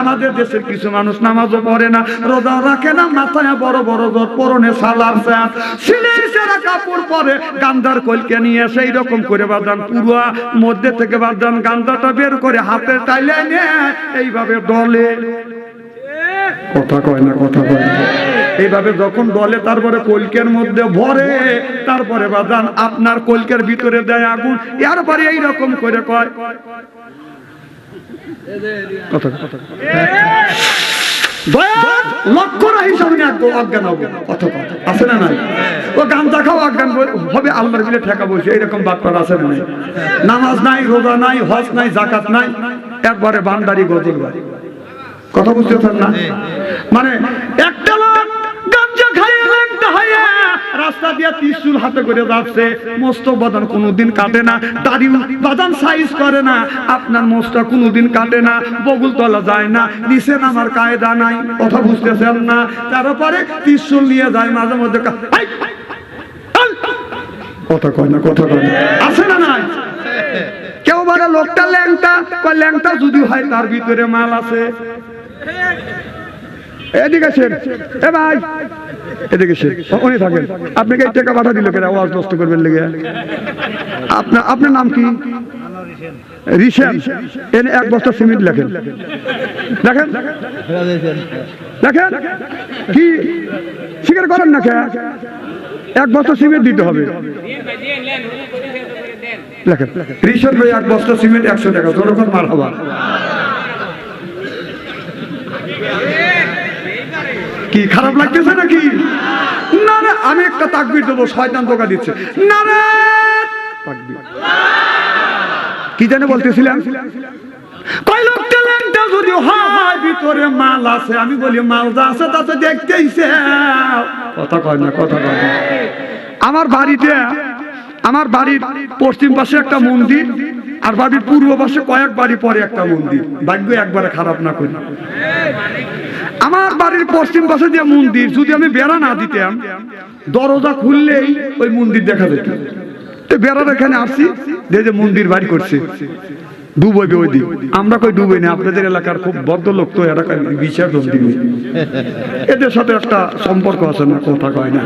আমাদের দেশের কিছু মানুষ নামাজও পড়ে না, রোজা রাখে না, মাথায় বড় বড় জোর, পরনে সালার সাত, সিলাই সেরা কাপড় পরে, গান্ধার কলকে নিয়ে সেই রকম করে বাদান পুরো মধ্যে থেকে বাদান গান্ধাটা বের করে হাতে টাইলে নিয়ে এইভাবে ডলে। কথা কয় না, কথা কয় না। এইভাবে যখন ডলে তারপরে কলকের মধ্যে ভরে, তারপরে বাদান আপনার কলকের ভিতরে দেয় আগুন, এরপরে এইরকম করে কয় লক্ষ্য রাখি সামনে অজ্ঞান হবে। কথা আছে না নাই? ও গাঁজা খাও অজ্ঞান হবে, আল্লাহর বিলে ঠেকা বলছে, এইরকম বাক্য আছে না নাই? নামাজ নাই, রোজা নাই, হজ নাই, জাকাত নাই, একবারে বান্দারি গজল বাড়ি। কথা বুঝতেছেন না? মানে একটা লোক গাঁজা খাইয়ে লাগতে হয়, রাস্তা দিয়ে ত্রিশূল হাতে করে যাচ্ছে, মোস্তক বাদান কোনোদিন কাটে না, দাড়ি বাদান সাইজ করে না, আপনার মোস্তক কোনোদিন কাটে না, বগুল তলা যায় না, নিচে নামার কায়দা নাই। কথা বুঝতেছেন না? তারপরে ত্রিশূল নিয়ে যায় মাঝে মধ্যে। কথা কয় না, কথা কয় না, আছে না নাই? কেউ বলে লোকটা ল্যাংটা, ল্যাংটা যদি হয় তার ভিতরে মাল আছে। এদিকে আসেন, এ ভাই এদিকে আসেন, উনি থাকেন। আপনাকে এই টাকা পাঠা দিল কেন আওয়াজ নষ্ট করবেন লেগে? আপনার নাম কি? রিশেন। এনে এক বস্তা সিমেন্ট লেখেন, দেখেন দেখেন কি স্বীকার করেন না কে? এক বস্তা সিমেন্ট দিতে হবে। লেখেন রিশেন ভাই, এক বস্তা সিমেন্ট 100 টাকা। যখন মার হবা কি খারাপ লাগতেছে নাকি? না না, আমি একটা তাকবীর দেবো, শয়তান ধোঁকা দিচ্ছে। না রে তাকবীর। কি জানে বলতেছিলাম? কয় লোকটা ল্যাংটা যদি হয় ভিতরে মাল আছে, আমি বলি মাল যা আছে তাতে দেখতেইছে। কথা কয় না, কথা কয় না। আমার বাড়ির পশ্চিম পাশে একটা মন্দির, আর বাড়ির পূর্ব পাশে কয়েক বাড়ি পরে একটা মন্দির। ভাগ্য একবারে খারাপ না করি। আমার বাড়ির পশ্চিম পাশে যে মন্দির, যদি আমি বেড়া না দিতাম, দরজা খুললেই ওই মন্দির দেখা যেত। বেড়ার এখানে আসছি, যে মন্দির বাড়ি করছে, ডুবইবে ওই দিন। আমরা কই ডুবই না, আপনাদের এলাকার খুব ভদ্রলোক তো এলাকায় বিসর্জন দিবে, এদের সাথে একটা সম্পর্ক আছে না? কথা কয় না।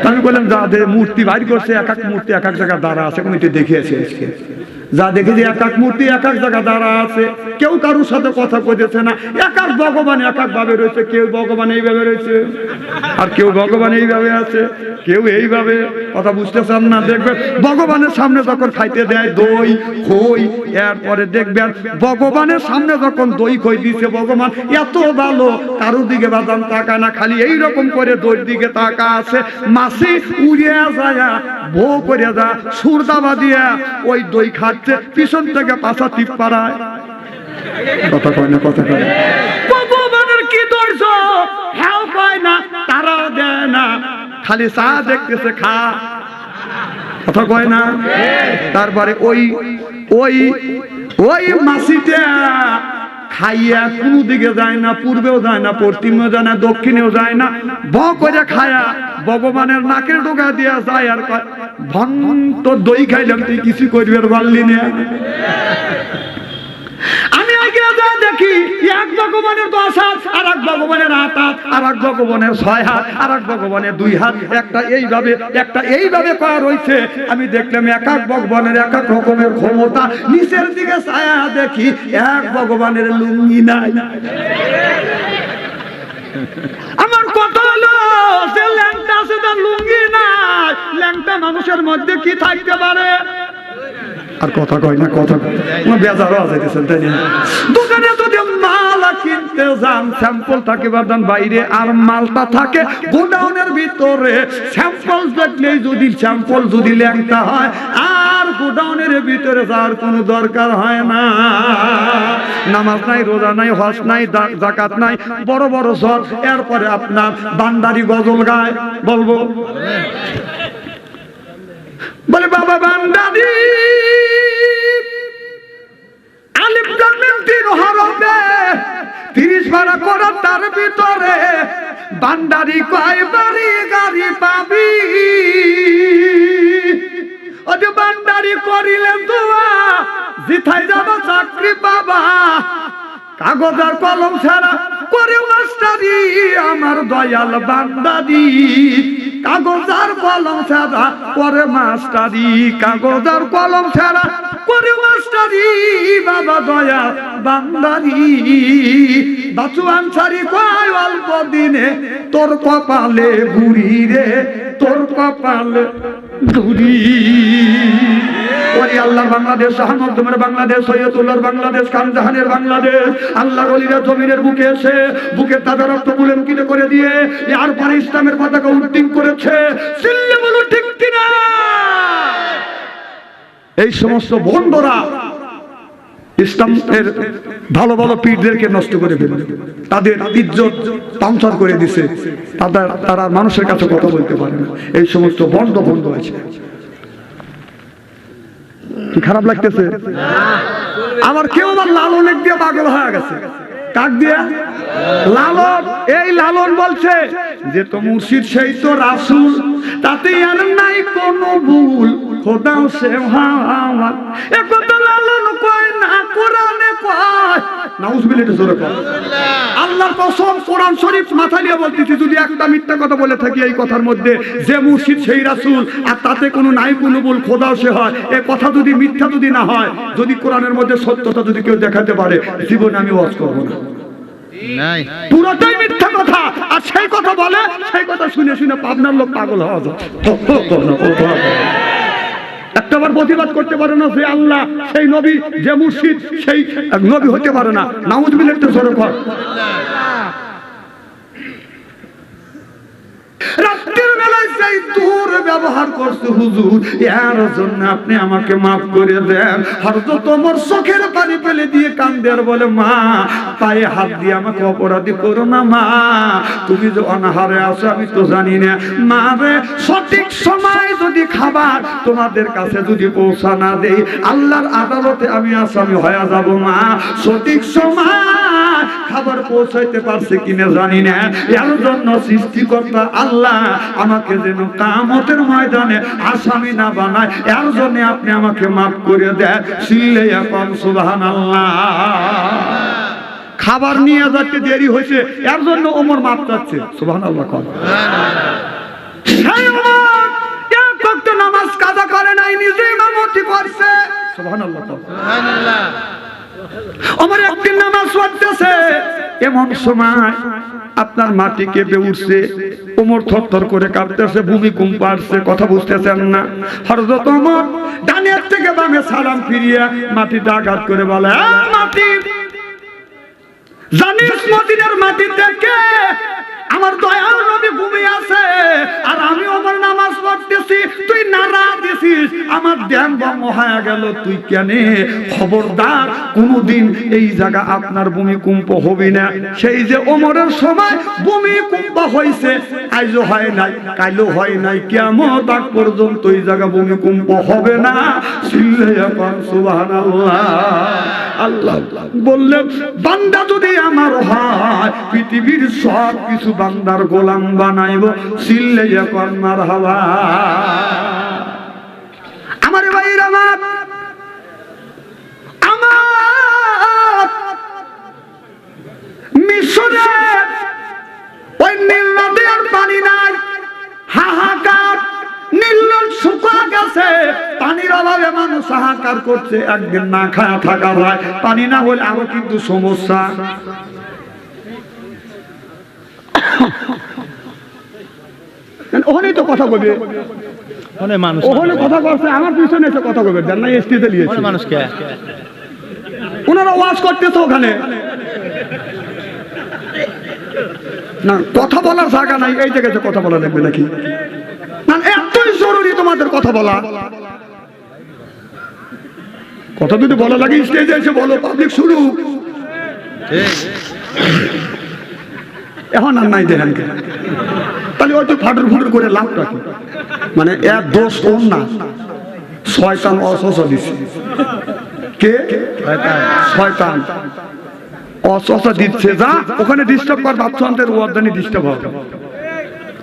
আমি বললাম যা মূর্তি বাড়ি করছে, এক এক মূর্তি এক এক জায়গায় দাঁড়া আছে, কমিটি দেখিয়েছে আজকে। যা দেখে যে এক এক মূর্তি এক এক জায়গায় দাঁড়া আছে, কেউ কারোর সাথে কথা কইতেছে না। এক এক ভগবান এক এক ভাবে রয়েছে, কেউ ভগবান এইভাবে রয়েছে, আর কেউ ভগবান এইভাবে আছে, কেউ এইভাবে। কথা বুঝতেছেন না? দেখবেন ভগবানের সামনে যখন খাইতে দেয় দই খই, এরপরে দেখবেন ভগবানের সামনে যখন দই খই দিচ্ছে, ভগবান এত ভালো, কারোর দিকে বাদাম তাকা না, খালি এইরকম করে দইর দিকে তাকা আছে। মাসি উড়িয়া যায়, ভো করে যা সুরদাবা দিয়া ওই দই খাচ্ছে, পিছন থেকে পাছা টিপ পাড়ায়। কথা কয় না, কথা কয় না। ভগবানের কি দর্শ হেও পায় না, তারা দেয় না, খালি চা দেখতেছে খা। কথা কয় না? তারপরে ওই ওই ওই মাসিটা খাইয়া কোন দিকে যায় না, পূর্বেও যায় না, পশ্চিমেও যায় না, দক্ষিণেও যায় না, ভ করে খায়া ভগবানের নাকের ডোকা দিয়া যায়। আর ভন তো দই খাইলাম, তুই কিছু করবে পারলি না। আমি আগে যা দেখি, এক ভগবানের 10 হাত, আর এক ভগবানের 8 হাত, আর এক ভগবানের 6 হাত, আর এক ভগবানের 2 হাত, একটা এইভাবে করা রয়েছে। আমি দেখলাম এক এক ভগবানের এক এক রকমের ক্ষমতা। নিচের দিকে ছায়া দেখি এক ভগবানের লুঙ্গি নাই। আমার কথা হলো যে ল্যাংটা আছে তার লুঙ্গি নাই, ল্যাংটা মানুষের মধ্যে কি থাকতে পারে? আর কথা কয় না, কথা কয় না। বেজারও আছে, তাই না? দোকানে যদি মাল কিনতে যান, স্যাম্পল থাকে বাদান বাইরে, আর মালটা থাকে গোডাউনের ভিতরে। স্যাম্পল দেখলেই যদি স্যাম্পল যদি ল্যাংটা হয়, আর গোডাউনের ভিতরে যাওয়ার কোনো দরকার হয় না। নামাজ নাই, রোজা নাই, হজ নাই, যাকাত নাই, বড় বড় সব। এরপরে আপনার বান্দারি গজল গায়, বলবো বলে বাবা বান্দারি আলিফ লাম মিম 3 হরফে 30 বার কোরআন তার ভিতরে, বান্দারি কয় বাড়ি গাড়ি পাবি, ওরে বান্দারি করিলেন দোয়া জিথাই যাব চাকরি পাবা। কাগজ আর কলম ছাড়া করে মাস্টারি আমার দয়াল বান্দারি, কাগজ আর কলম ছাড়া করে মাস্টারি, কাগজ আর কলম ছাড়া করে মাস্টারি বাবা দয়াল বান্দারি। বাচু আনসারি কয় অল্প দিনে তোর কপালে ঘুরি রে, তোর কপালে ঘুরি। ওরে আল্লাহ বাংলাদেশ, আহমদুমের বাংলাদেশ, সৈয়দুল্লাহর বাংলাদেশ, খানজাহানের বাংলাদেশ, আল্লাহর ওলিরা জমিনের বুকে এসে বুকের তাজা রক্ত পুলকিত করে দিয়ে এরপরে ইসলামের পতাকা উড্ডীন করেছে। চিল্লে বলো ঠিক কিনা? এই সমস্ত ভণ্ডরা ইসলামের ভালো ভালো পীরদেরকে নষ্ট করে ফেলে, তাদের ইজ্জত পাংচার করে দিছে, তারা মানুষের কাছে কথা বলতে পারে না। এই সমস্ত ভণ্ড আছে। কি খারাপ লাগতেছে? আমার কেউ আবার লালন এক দিয়ে পাগল হয়ে গেছে। কাক দিয়া? লালন। এই লালন বলছে যে তো মুর্শিদ সেই তো রাসূল, তাতে আর নাই কোনো ভুল, খোদাও সে আমার। একথা লালন কয় না, কোরআনে কয়। নাউজুবিল্লাহ জোরে কয়। আল্লাহর কসম কোরআন শরীফ মাথা দিয়ে বলতেছি, যদি একটা মিথ্যা কথা বলে থাকি এই কথার মধ্যে যে মুর্শিদ সেই রাসূল আর তাতে কোনো নাই কোনো ভুল, খোদাও সে হয়, এই কথা যদি মিথ্যা যদি না হয়, যদি কোরআনের মধ্যে সত্যতা যদি কেউ দেখাতে পারে, জীবনে আমি ওয়াজ করব না। পুরোটাই মিথ্যা কথা। আর সেই কথা বলে, সেই কথা শুনে শুনে পাবনার লোক পাগল হওয়া যায়। একটাবার প্রতিবাদ করতে পারে না যে আল্লাহ সেই নবী, যে মুর্শিদ সেই নবী হতে পারে না। নাউজুবিল্লাহ জোরে কর। রাতের বেলায় সেই দূর ব্যবহার করছে হুজুর, এর জন্য আপনি আমাকে মাফ করে দেন। হযরত ওমর চোখের পানি ফেলে দিয়ে কান্দে আর বলে, মা পায়ে হাত দিয়ে আমাকে অপরাধী করো না মা, তুমি যে অনাহারে আছো আমি তো জানি না মা রে। সঠিক সময় যদি খাবার তোমাদের কাছে যদি পৌঁছা না দেই, আল্লাহর আদালতে আমি আসামি হয়ে যাব মা। সঠিক সময় খাবার পৌঁছাইতে পারছে কিনা জানি না, এর জন্য সৃষ্টিকর্তা আল্লাহ আমাকে যেন কিয়ামতের ময়দানে আসামি না বানায়, এর জন্য আপনি আমাকে মাফ করে দেন। সিল্লে এখন সুবহানাল্লাহ। খাবার নিয়ে যেতে দেরি হয়েছে, এর জন্য ওমর মাফ চাচ্ছে। সুবহানাল্লাহ। সেই ওমর এক ওয়াক্ত নামাজ কাজা করে নাই, নিজে ইমামতি করছে। সুবহানাল্লাহ। সুবহানাল্লাহ। ওমর একদিন নামাজ পড়তেছে, এমন সময় আপনার মাটি কেঁপে উঠছে, ওমর থরথর করে কাঁপতেছে, ভূমিকম্প আসছে, কথা বুঝতেছেন না। হযরত ওমর ডানের থেকে বামে সালাম ফিরিয়ে মাটিতে আঘাত করে বলে, মাটি জানিস মদিনার মাটি থেকে আমার দয়াল নবী ঘুমিয়ে আছে আর আমি ওমর নামাজ পড়তেছি, তুই নারা দিছিস, আমার ধ্যান ভঙ্গ হয়ে গেল। তুই কেন? খবরদার কোনদিন এই জায়গা আপনার ভূমিকম্প হবে না। সেই যে ওমরের সময় ভূমিকম্প হয়েছে, আজও হয় নাই, কালও হয় নাই, কিয়ামত আগ পর্যন্ত এই জায়গা ভূমিকম্প হবে না। সিল্লায়া পাক সুবহানাল্লাহ। আল্লাহ বললেন, বান্দা যদি আমার হয়, পৃথিবীর সব কিছু বান্দার গোলাম বানাইব। সিল্লায়া পাক মারহাবা। আমার ভাইরা, আমার মিশরে ওই নীল নদের পানি নাই, হাহাকার। নীল নদ শুকিয়ে গেছে, পানির অভাবে মানুষ হাহাকার করছে। একদিন না খায়া থাকা হয়, পানি না হলে আরো কিন্তু সমস্যা। ওখানেই তো কথা বলবে, ওখানে কথা বলছে, আমার পিছনে এসে কথা বলবে। জান না এসটিতে নিয়েছে মানুষকে, ওনারা ওয়াজ করতেছে ওখানে। না কথা বলার জায়গা নাই, এই জায়গাতে কথা বলা লাগবে নাকি? না এতই জরুরি তোমাদের কথা বলা। কথা যদি বলা লাগে স্টেজে এসে বলো, পাবলিক শুরু। এখন আর নাই দেখেন, তাহলে হয়তো ফাটুর ফুটুর করে লাভ রাখি। মানে এর দোষ কোন না, শয়তান অসহসা দিচ্ছে। কে? শয়তান অসহসা দিচ্ছে। যা ওখানে ডিস্টার্ব কর, বাচ্চাদের ওয়ার্দানি ডিস্টার্ব হবে।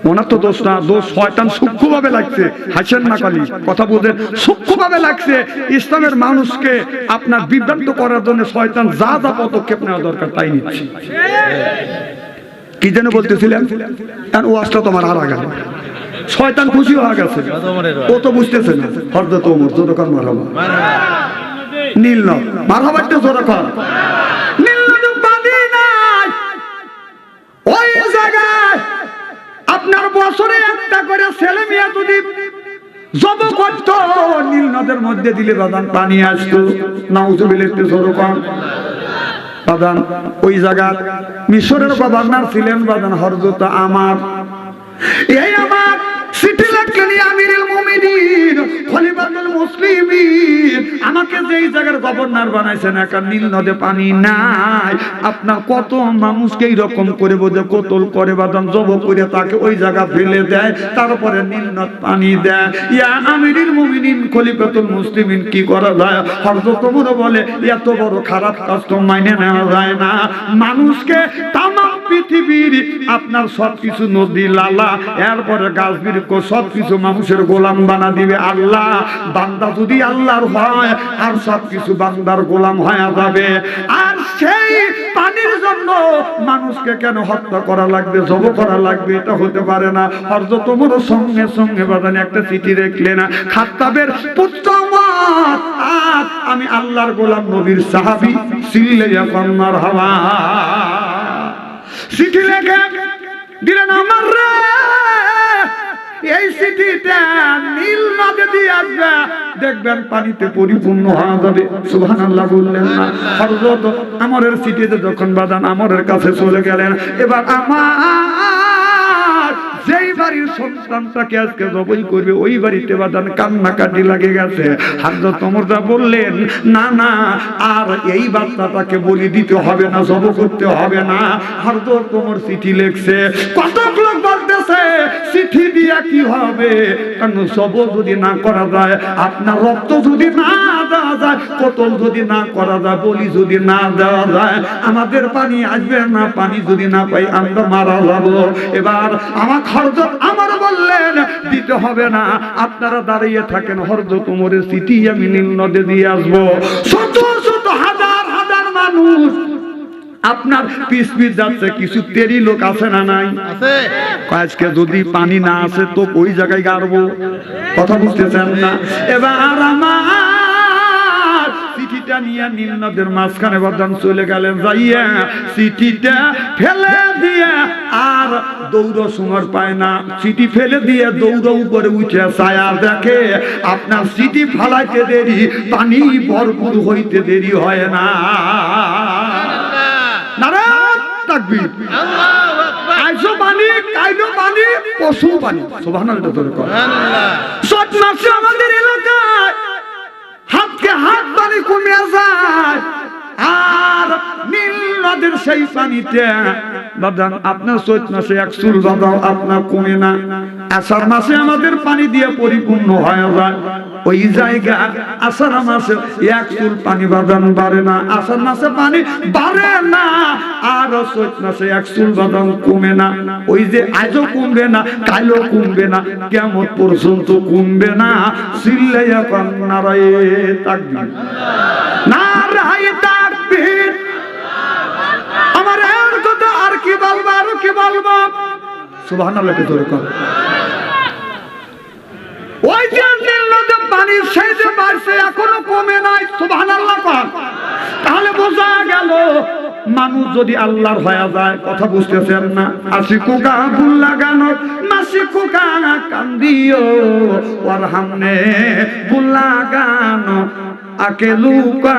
ওনার তো দোষ না, দোষ শয়তান সূক্ষ্মভাবে লাগছে। হাসেন না খালি, কথা বুঝেন, সূক্ষ্মভাবে লাগছে। ইসলামের মানুষকে আপনার বিভ্রান্ত করার জন্য শয়তান যা যা পদক্ষেপ নেওয়া দরকার তাই নিচ্ছে। কি যেন বলতেছিলেন? ওয়াজটা তোমার হারা গেল, শয়তান খুশি হয়ে গেছে, ও তো বুঝতেছে না। হযরত ওমর জোরকার মারহাবা, নীল নদ মারহাবাটা জোরকার, নীল নদ পানি নাই ওই জায়গায়। আপনার বছরে একটা করে ছেলে মেয়ে যদি জব করত, নীল নদের মধ্যে দিলে বাদান পানি আসতো। নাউজুবিল্লাহ, একটু জোরকার বাদান। ওই জায়গা মিশরের গভর্নর ছিলেন বাদান হযরত আমার। এই আমার চিঠি লিখলেন আমিরুল মুমিনিন খলিফাতুল মুসলিমিন, আমাকে যেই জায়গার গভর্নর বানাইছেন, একা নীল নদে পানি নাই। আপনার কত মানুষকে এইরকম করে বোঝে কতল করে বাদাম জব করে তাকে ওই জায়গা ফেলে দেয়, তারপরে নীল নদ পানি দেয়। ইয়া আমিরুল মুমিনিন খলিফাতুল মুসলিমিন, কি করা যায়? হযরত ওমর বলে, এত বড় খারাপ কাজ তো মাইনে নেওয়া যায় না। মানুষকে তাম পৃথিবীর আপনার সবকিছু নদী লালা, এরপরে গাছ বৃক্ষ সবকিছু মানুষের গোলাম বানা দিবে আল্লাহ। বান্দা যদি আল্লাহর হয় আর সবকিছু বান্দার গোলাম হয়ে যাবে। আর সেই পানির জন্য মানুষকে কেন হত্যা করা লাগবে, জব করা লাগবে? এটা হতে পারে না। হযরত ওমর সঙ্গে সঙ্গে বাদানে একটা চিঠি লিখলেন, খাত্তাবের পুত্র ওমর, আমি আল্লাহর গোলাম, নবীর সাহাবী, সিল্লাইয়া কন্নার হাওয়া। চিঠি লেখে দিলেন আমার রে, এই চিঠিটা নীল নদে দিয়ে আসবে, দেখবেন পানিতে পরিপূর্ণ হয়ে যাবে। সুবহানাল্লাহ বললেন না? হযরত আমরের চিঠিতে যখন বাদান আমরের কাছে চলে গেলেন, এবার আমার যেই বাড়ির সন্তানটাকে আজকে জবাই করবে ওই বাড়িতে বাদান কান্নাকাটি লাগে গেছে। হযরত ওমর বললেন, না না, আর এই বাচ্চাটাকে বলি দিতে হবে না, জব করতে হবে না। হযরত ওমর চিঠি লিখছে। কত লোক বলতেছে চিঠি দিয়া কি হবে, কারণ জব যদি না করা যায়, আপনার রক্ত যদি না দেওয়া যায়, কতল যদি না করা যায়, বলি যদি না দেওয়া যায়, আমাদের পানি আসবে না। পানি যদি না পাই আমরা মারা যাব। এবার আমার হযরত আমার বললেন, দিতে হবে না, আপনারা দাঁড়িয়ে থাকেন, হযরত ওমরের চিঠি আমি নীল নদে দিয়ে আসবো। শত শত হাজার হাজার মানুষ আপনার পিস পিস যাচ্ছে। কিছু তেরি লোক আছে না নাই? আজকে যদি পানি না আসে তো ওই জায়গায় গাড়বো, কথা বুঝতেছেন না? এবার আমার চিঠিটা নিয়ে নীল নদের মাঝখানে বাদান চলে গেলেন, যাইয়া চিঠিটা ফেলে দিয়ে আর দৌড় সময় পায় না, চিঠি ফেলে দিয়ে দৌড় উপরে উঠে ছায়া দেখে আপনার চিঠি ফালাইতে দেরি, পানি ভরপুর হইতে দেরি হয় না। নারায়ণ তাকবীর, আইসো পানি, কাইলো পানি, পশু পানি। সুবহানাল্লাহ, সুবহানাল্লাহ। সব মাসে আমাদের এলাকায় হাতকে হাত পানি কমে যায়, আর নীল নদের সেই পানিতে বাদান আপনার চৈত মাসে এক চুল বাদাও আপনার কমে না। আষাঢ় মাসে আমাদের পানি দিয়ে পরিপূর্ণ হয়ে যায়। ওই জায়গা আষাঢ় মাসে এক চুল পানি বাদান বাড়ে না, আষাঢ় মাসে পানি বাড়ে না, আর চৈত মাসে এক চুল বাদান কমে না। ওই যে আজও কমবে না, কালও কমবে না, কিয়ামত পর্যন্ত কমবে না। চিল্লাইয়া কোন নারায়ে তাকবীর, নারায়ে তাকবীর। আমার এর কথা আর কি বলবো, আর কি বলবো? সুবহানাল্লাহ কে জোরে কর। ওই যে নীল নদে পানি সেই যে বাড়ছে এখনো কমে নাই। সুবহানাল্লাহ কর। তাহলে বোঝা গেল মানুষ যদি আল্লাহর হয়ে যায়, কথা বুঝতেছেন না? আশিকুকা ফুল লাগানো মাসিকুকা কান্দিও, ওর হামনে ফুল লাগানো আকেলুকা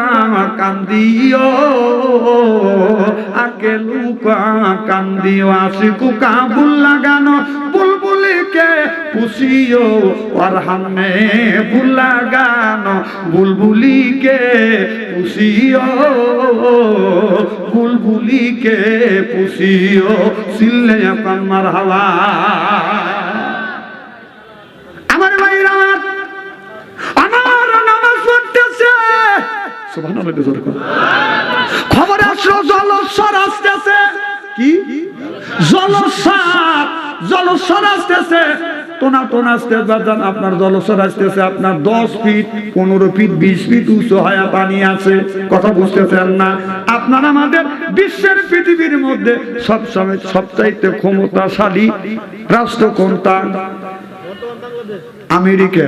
কান্দিও, আকেলুকা কান্দিও। আশিকুকা ফুল লাগানো বুলবুলিকে পুষিও, ওর হামনে ফুল লাগানো বুলবুলিকে পুষিও, বুলবুলিকে পুষিও। সিল্লাইয়া কান্নার হাওয়া। আমার ভাইরা, আমার নামাজ পড়তেছে, সুবহানাল্লাহ জোরে কর। খবর আসলো জলস্বর আসতেছে। কি জলস্বর? জলস্বর আসতেছে, টোনা টোনা আসতেছে বাজান, আপনার জলস্বর আসতেছে, আপনার 10 ফিট 15 ফিট 20 ফিট উঁচু হয়ে পানি আছে। কথা বুঝতেছেন না? আপনার আমাদের বিশ্বের পৃথিবীর মধ্যে সবসময় সবচাইতে ক্ষমতাশালী রাষ্ট্র কোনটা? আমেরিকা।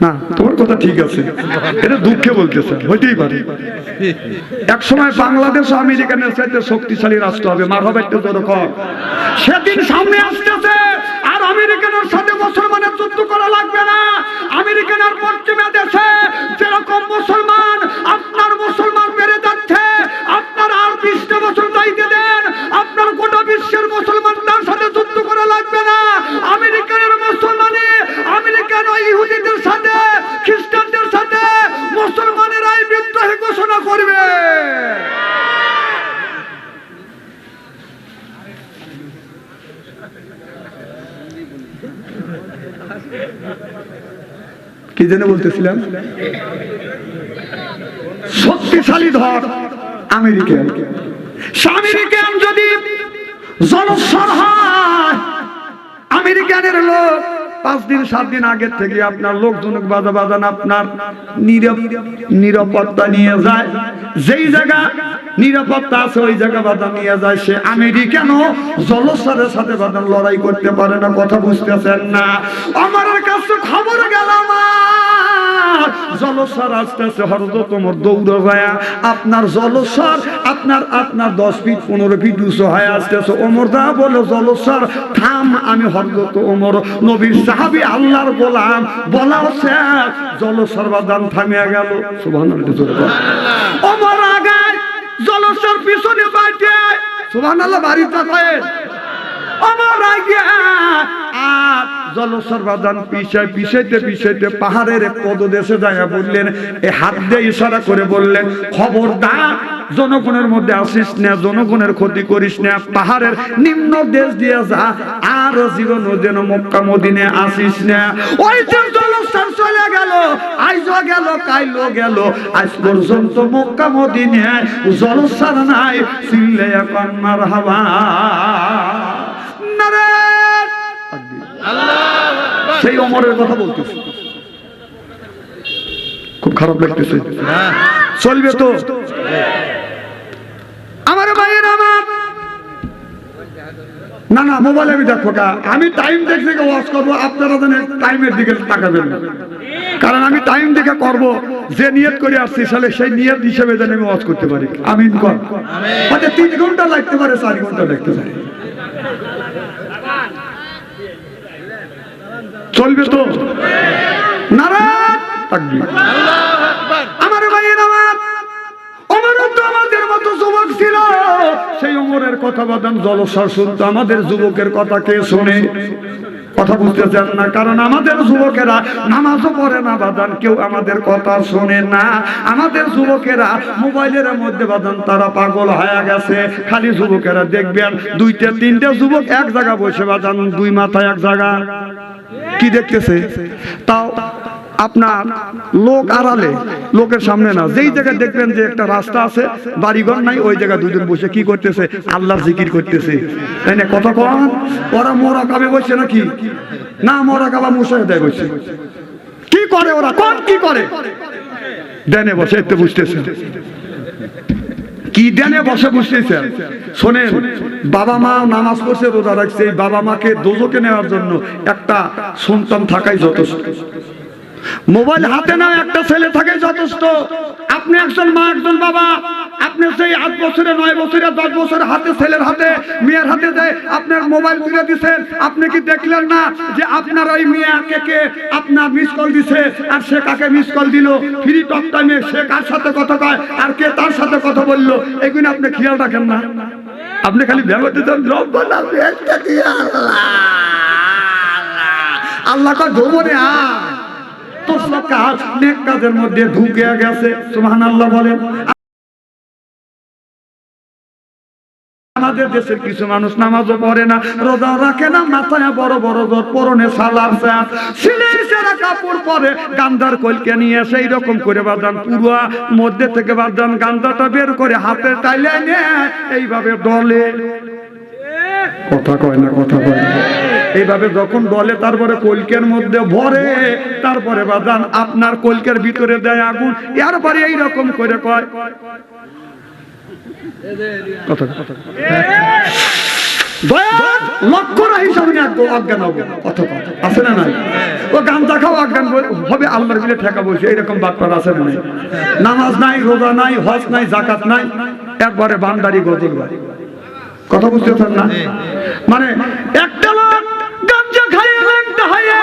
না, তোমার কথা ঠিক আছে, এটা দুঃখে বলতেছে, হইতেই পারে। এক সময় বাংলাদেশ আমেরিকানের চাইতে শক্তিশালী রাষ্ট্র হবে। মার হবে একটু যেরকম সেদিন সামনে আসতেছে। আর আমেরিকানের সাথে মুসলমানের যুদ্ধ করা লাগবে না। আমেরিকানের পশ্চিমা দেশে যেরকম মুসলমান, আপনার মুসলমান বেড়ে যাচ্ছে, আপনার আর 20টা বছর যাইতে দেন, আপনার গোটা বিশ্বের মুসলমানদের সাথে যুদ্ধ করা লাগবে না। আমেরিকানের মুসলমানে, আমেরিকান ইহুদিদের সাথে, খ্রিস্টানদের সাথে মুসলমানেরাই বিদ্রোহ ঘোষণা করবে। কি যেন বলতেছিলাম? শক্তিশালী ধর আমেরিকান। আমেরিকান যদি জলস্বর হয়, আমেরিকানের লোক 5 দিন 7 দিন আগের থেকে আপনার লোকজন বাজান আপনার নিরাপত্তা নিয়ে যায়। যেই জায়গা নিরাপত্তা আছে ওই জায়গা বাজান নিয়ে যায়। সে আমেরিকানও জলস্বরের সাথে বাজান লড়াই করতে পারে না। কথা বুঝতেছেন না? আমার কাছে খবর গেল জলস্বর আসতেছে, হযরত ওমর দৌড়ে যায়, আপনার জলস্বর আপনার 10 ফিট 15 ফিট উঁচু হয়ে আসতেছে। ওমর দা বলে, জলস্বর থাম। আমি হযরত ওমর, নবীর সাহাবী, আল্লাহর গোলাম, বলাও শেষ, জলস্বর বাজান থামিয়ে গেল। সুবহানাল্লাহ। ওমর আগে জলস্বর পিছনে বাইতে, সুবহানাল্লাহ, বাড়িতে পায়। আমার আগে আর জলস্বর বাজান পিছাইতে পাহাড়ের এক পদদেশে যায় বললেন, এই হাত দিয়ে ইশারা করে বললেন, খবরদার জনগণের মধ্যে আসিস না, জনগণের ক্ষতি করিস না, পাহাড়ের নিম্ন দেশ দিয়ে যা, আর জীবন যেন মক্কা মদিনে আসিস না। ওই যে জলস্বর চলে গেল, আইজও গেল, কাইলো গেল, আজ পর্যন্ত মক্কা মদিনে জলস্বর নাই। চিল্লে এখন মারহাবা। সেই ওমরের কথা বলতেছি, খুব খারাপ লাগতেছে। চলবে তো আমার ভাইয়ের আমার? না না, মোবাইলে আমি দেখবো না, আমি টাইম দেখে ওয়াচ করবো। আপনারা যেন টাইমের দিকে তাকাবেন না, কারণ আমি টাইম দেখে করব। যে নিয়ত করে আসছি সালে সেই নিয়ত হিসেবে যেন আমি ওয়াচ করতে পারি। আমিন কর। হয়তো 3 ঘন্টা লাগতে পারে, 4 ঘন্টা লাগতে পারে। চলবে তো? নারায়ণ তাকবীর। আমার ভাইয়ের আমার, ওমর তো আমাদের মতো যুবক ছিল। সেই ওমরের কথা বাদাম জলস্বর শুনতো, আমাদের যুবকের কথা কে শোনে? কথা বুঝতেছেন না? কারণ আমাদের যুবকেরা নামাজও পড়ে না বাদান, কেউ আমাদের কথা শোনে না। আমাদের যুবকেরা মোবাইলের মধ্যে বাদান তারা পাগল হয়ে গেছে। খালি যুবকেরা দেখবেন 2টা 3টা যুবক এক জায়গা বসে বাদান, 2 মাথায় এক জায়গা কি দেখতেছে, তাও আপনার লোক আড়ালে, লোকের সামনে না। যেই জায়গায় দেখবেন যে একটা রাস্তা আছে, বাড়িঘর নাই, ওই জায়গায় 2 জন বসে কি করতেছে? আল্লাহর জিকির করতেছে। তাই না? কথা কন। ওরা মোরাকাবে বসে নাকি? না, মোরাকাবা মুশাহিদায় বসে। কি করে ওরা? কোন কি করে? দেনে বসে, একটু বুঝতেছে কি দেনে বসে বুঝতেছেন? শোনেন, বাবা মা নামাজ পড়ছে, রোজা রাখছে, এই বাবা মাকে দোজখে নেওয়ার জন্য একটা সন্তান থাকাই যথেষ্ট। মোবাইল হাতে না একটা ছেলে থাকে যথেষ্ট। আপনি একজন মা, একজন বাবা, আপনি সেই 8 বছরে 9 বছরে 10 বছর হাতে, ছেলের হাতে, মেয়ের হাতে দেয় আপনার মোবাইল তুলে দিচ্ছেন। আপনি কি দেখলেন না যে আপনার ওই মেয়েকে কে আপনার মিস কল দিছে, আর সে কাকে মিস কল দিল, ফ্রি টক টাইমে সে কার সাথে কথা কয় আর কে তার সাথে কথা বললো, এগুলো আপনি খেয়াল রাখেন না? আপনি খালি ভেবে দেন রব্বানা একটা কি আল্লাহ কা ধোবনে তো সব কাজ নেক কাজের মধ্যে ঢুকে গেছে। সুবহানাল্লাহ বলেন। আমাদের দেশের কিছু মানুষ নামাজও পড়ে না, রোজাও রাখে না, মাথায় বড় বড় জোর, পরনে সালার সাত, সিলাই সারা কাপড় পরে, গান্ধার কলকে নিয়ে সেই রকম করে বাদান পুরো মধ্যে থেকে বাদান গান্ধাটা বের করে হাতে টাইলে নিয়ে এইভাবে ডলে। কথা কয় না, কথা কয় না। এইভাবে যখন বলে তারপরে কলকের মধ্যে ভরে, তারপরে বাদান আপনার কলকের ভিতরে দেয় আগুন, এরপরে এইরকম করে কয় কথা লক্ষ্য রাখি সামনে অজ্ঞান হবে, কথা আছে না নাই? ও গাঁজা খাও অজ্ঞান হবে, আল্লাহর বিলে ঠেকা বলছে, এইরকম বাটপার আছে না নাই? নামাজ নাই, রোজা নাই, হজ নাই, জাকাত নাই, একবারে বান্দারি গজল গায়। কথা বুঝতেছেন না? মানে একটা লোক গাঁজা খাইয়ে ল্যাংটা হয়ে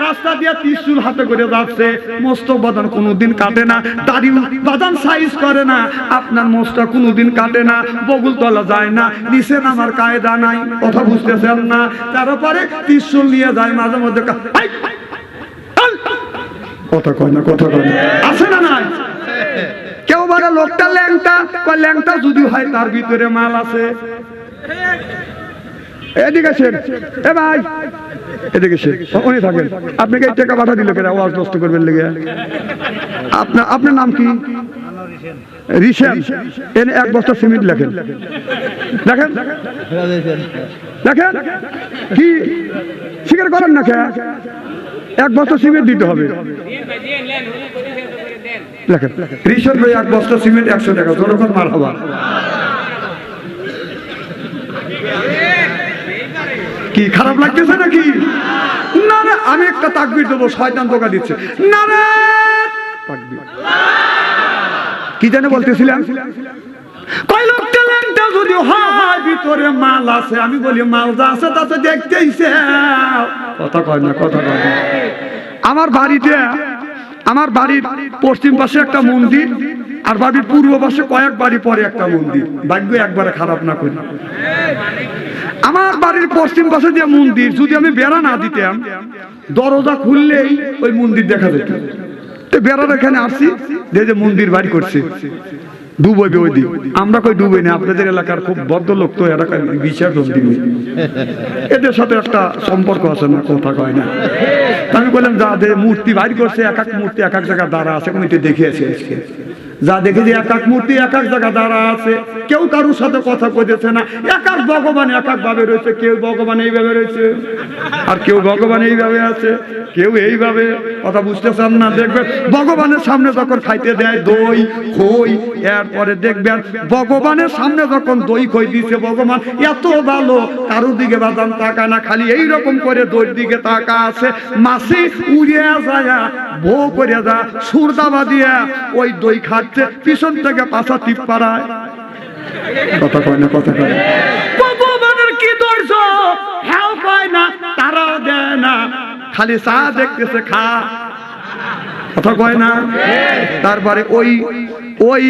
রাস্তা দিয়ে ত্রিশূল হাতে করে যাচ্ছে, মোস্তক বাদান কোনোদিন কাটে না, দাড়ি বাদান সাইজ করে না, আপনার মোস্তা কোনোদিন কাটে না, বগুল তলা যায় না, নিচে নামার কায়দা নাই। কথা বুঝতেছেন না? তারপরে ত্রিশূল নিয়ে যায় মাঝে মধ্যে, কথা কয় না, কথা কয় না, আছে না নাই? কেউ বলে লোকটা ল্যাংটা, ল্যাংটা যদি হয় তার ভিতরে মাল আছে। এদিকে আসেন, এ ভাই এদিকে এসে উনি থাকেন, আপনাকে এই টাকা পাঠা দিল কেন আওয়াজ নষ্ট করবেন লেগে? আপনার নাম কি? রিশেন। এনে এক বস্তা সিমেন্ট লেখেন, দেখেন দেখেন কি স্বীকার করেন না কে? এক বস্তা সিমেন্ট দিতে হবে, লেখেন রিশেন ভাই এক বস্তা সিমেন্ট 100 টাকা। যখন মার হবা কি খারাপ লাগতেছে নাকি? না না, আমি একটা তাকবীর দেবো, শয়তান ধোঁকা দিচ্ছে। না রে তাকবীর। কি জানে বলতেছিলাম? কয় লোকটা ল্যাংটা যদি হয় ভিতরে মাল আছে, আমি বলি মাল যা আছে তা তো দেখতেইছে। কথা কয় না, কথা কয় না। আমার বাড়ির পশ্চিম পাশে একটা মন্দির, আর বাড়ির পূর্ব পাশে কয়েক বাড়ি পরে একটা মন্দির। ভাগ্য একবারে খারাপ না করি। আমার বাড়ির পশ্চিম পাশে যে মন্দির, যদি আমি বেড়া না দিতাম, দরজা খুললেই ওই মন্দির দেখা যেত। বেড়ার এখানে আসছি, যে মন্দির বাড়ি করছে, ডুবইবে ওই দিন। আমরা কই ডুবই না, আপনাদের এলাকার খুব ভদ্রলোক তো এলাকায় বিসর্জন দিবে, এদের সাথে একটা সম্পর্ক আছে না, কথা কয় না। আমি বললাম যা মূর্তি বাড়ি করছে, এক এক মূর্তি এক এক জায়গায় দাঁড়া আছে, আমি দেখে এসে যা দেখে যে এক এক মূর্তি এক এক জায়গায় দাঁড়া আছে, কেউ কারোর সাথে কথা কইতেছে না। এক এক ভগবান এক এক ভাবে রয়েছে, কেউ ভগবান এইভাবে রয়েছে, আর কেউ ভগবান এইভাবে আছে, কেউ এইভাবে। কথা বুঝতেছেন না? দেখবেন ভগবানের সামনে যখন খাইতে দেয় দই খই, এরপরে দেখবেন ভগবানের সামনে যখন দই খই দিচ্ছে, ভগবান এত ভালো, কারোর দিকে বাদাম তাকা না, খালি এইরকম করে দইর দিকে তাকা আছে। মাসি উড়িয়া যায়, ভো করে যা সুরদাবা দিয়া ওই দই খাচ্ছে, পিছন থেকে পাশা টিপ পাড়ায়। কথা কয় না, কথা কয় না। ভগবানের কি দর্শ হেও পায় না, তারাও দেয় না, খালি চা দেখতেছে খা। কথা কয় না? তারপরে ওই ওই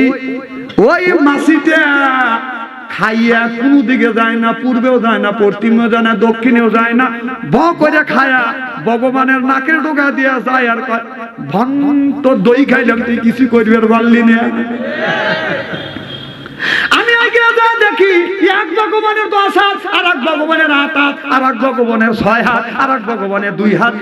ওই মাসিটা খাইয়া কোন দিকে যায় না, পূর্বেও যায় না, পশ্চিমেও যায় না, দক্ষিণেও যায় না, ভ করে খায়া ভগবানের নাকের ডোকা দিয়া যায়, আর কয় ভন্ত দই খাইলাম, তুই কিছু করবে পারলি না। আমি আগে যা দেখি, এক ভগবানের 10 হাত, আর এক ভগবানের 8 হাত, আর এক ভগবানের 6 হাত, আর এক ভগবানের 2 হাত,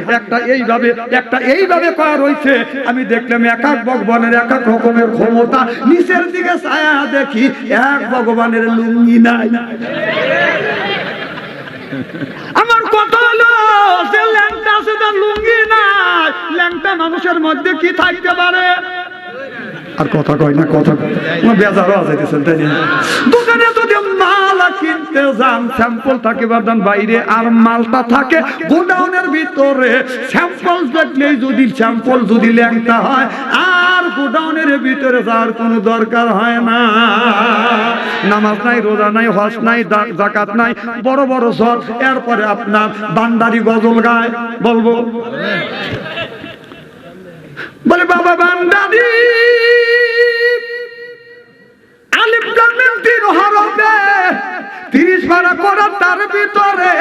একটা এইভাবে করা রয়েছে। আমি দেখলাম এক এক ভগবানের এক এক রকমের ক্ষমতা। নিচের দিকে ছায়া দেখি এক ভগবানের লুঙ্গি নাই। আমার কথা হলো যে ল্যাংটা আছে তার লুঙ্গি নাই, ল্যাংটা মানুষের মধ্যে কি থাকতে পারে? আর কথা কয় না, কথা কয় না। বেজারও আছে, তাই না? দোকানে যদি মাল কিনতে যান, স্যাম্পল থাকে বাদান বাইরে, আর মালটা থাকে গোডাউনের ভিতরে। স্যাম্পল দেখলেই যদি স্যাম্পল যদি ল্যাংটা হয়, আর গোডাউনের ভিতরে যাওয়ার কোনো দরকার হয় না। নামাজ নাই, রোজা নাই, হজ নাই, যাকাত নাই, বড় বড় সব। এরপরে আপনার বান্দারি গজল গায়, বলবো বলে বাবা বান্দারি আলিফ লাম মিম 3 হরফে 30 পারা করার, তার ভিতরে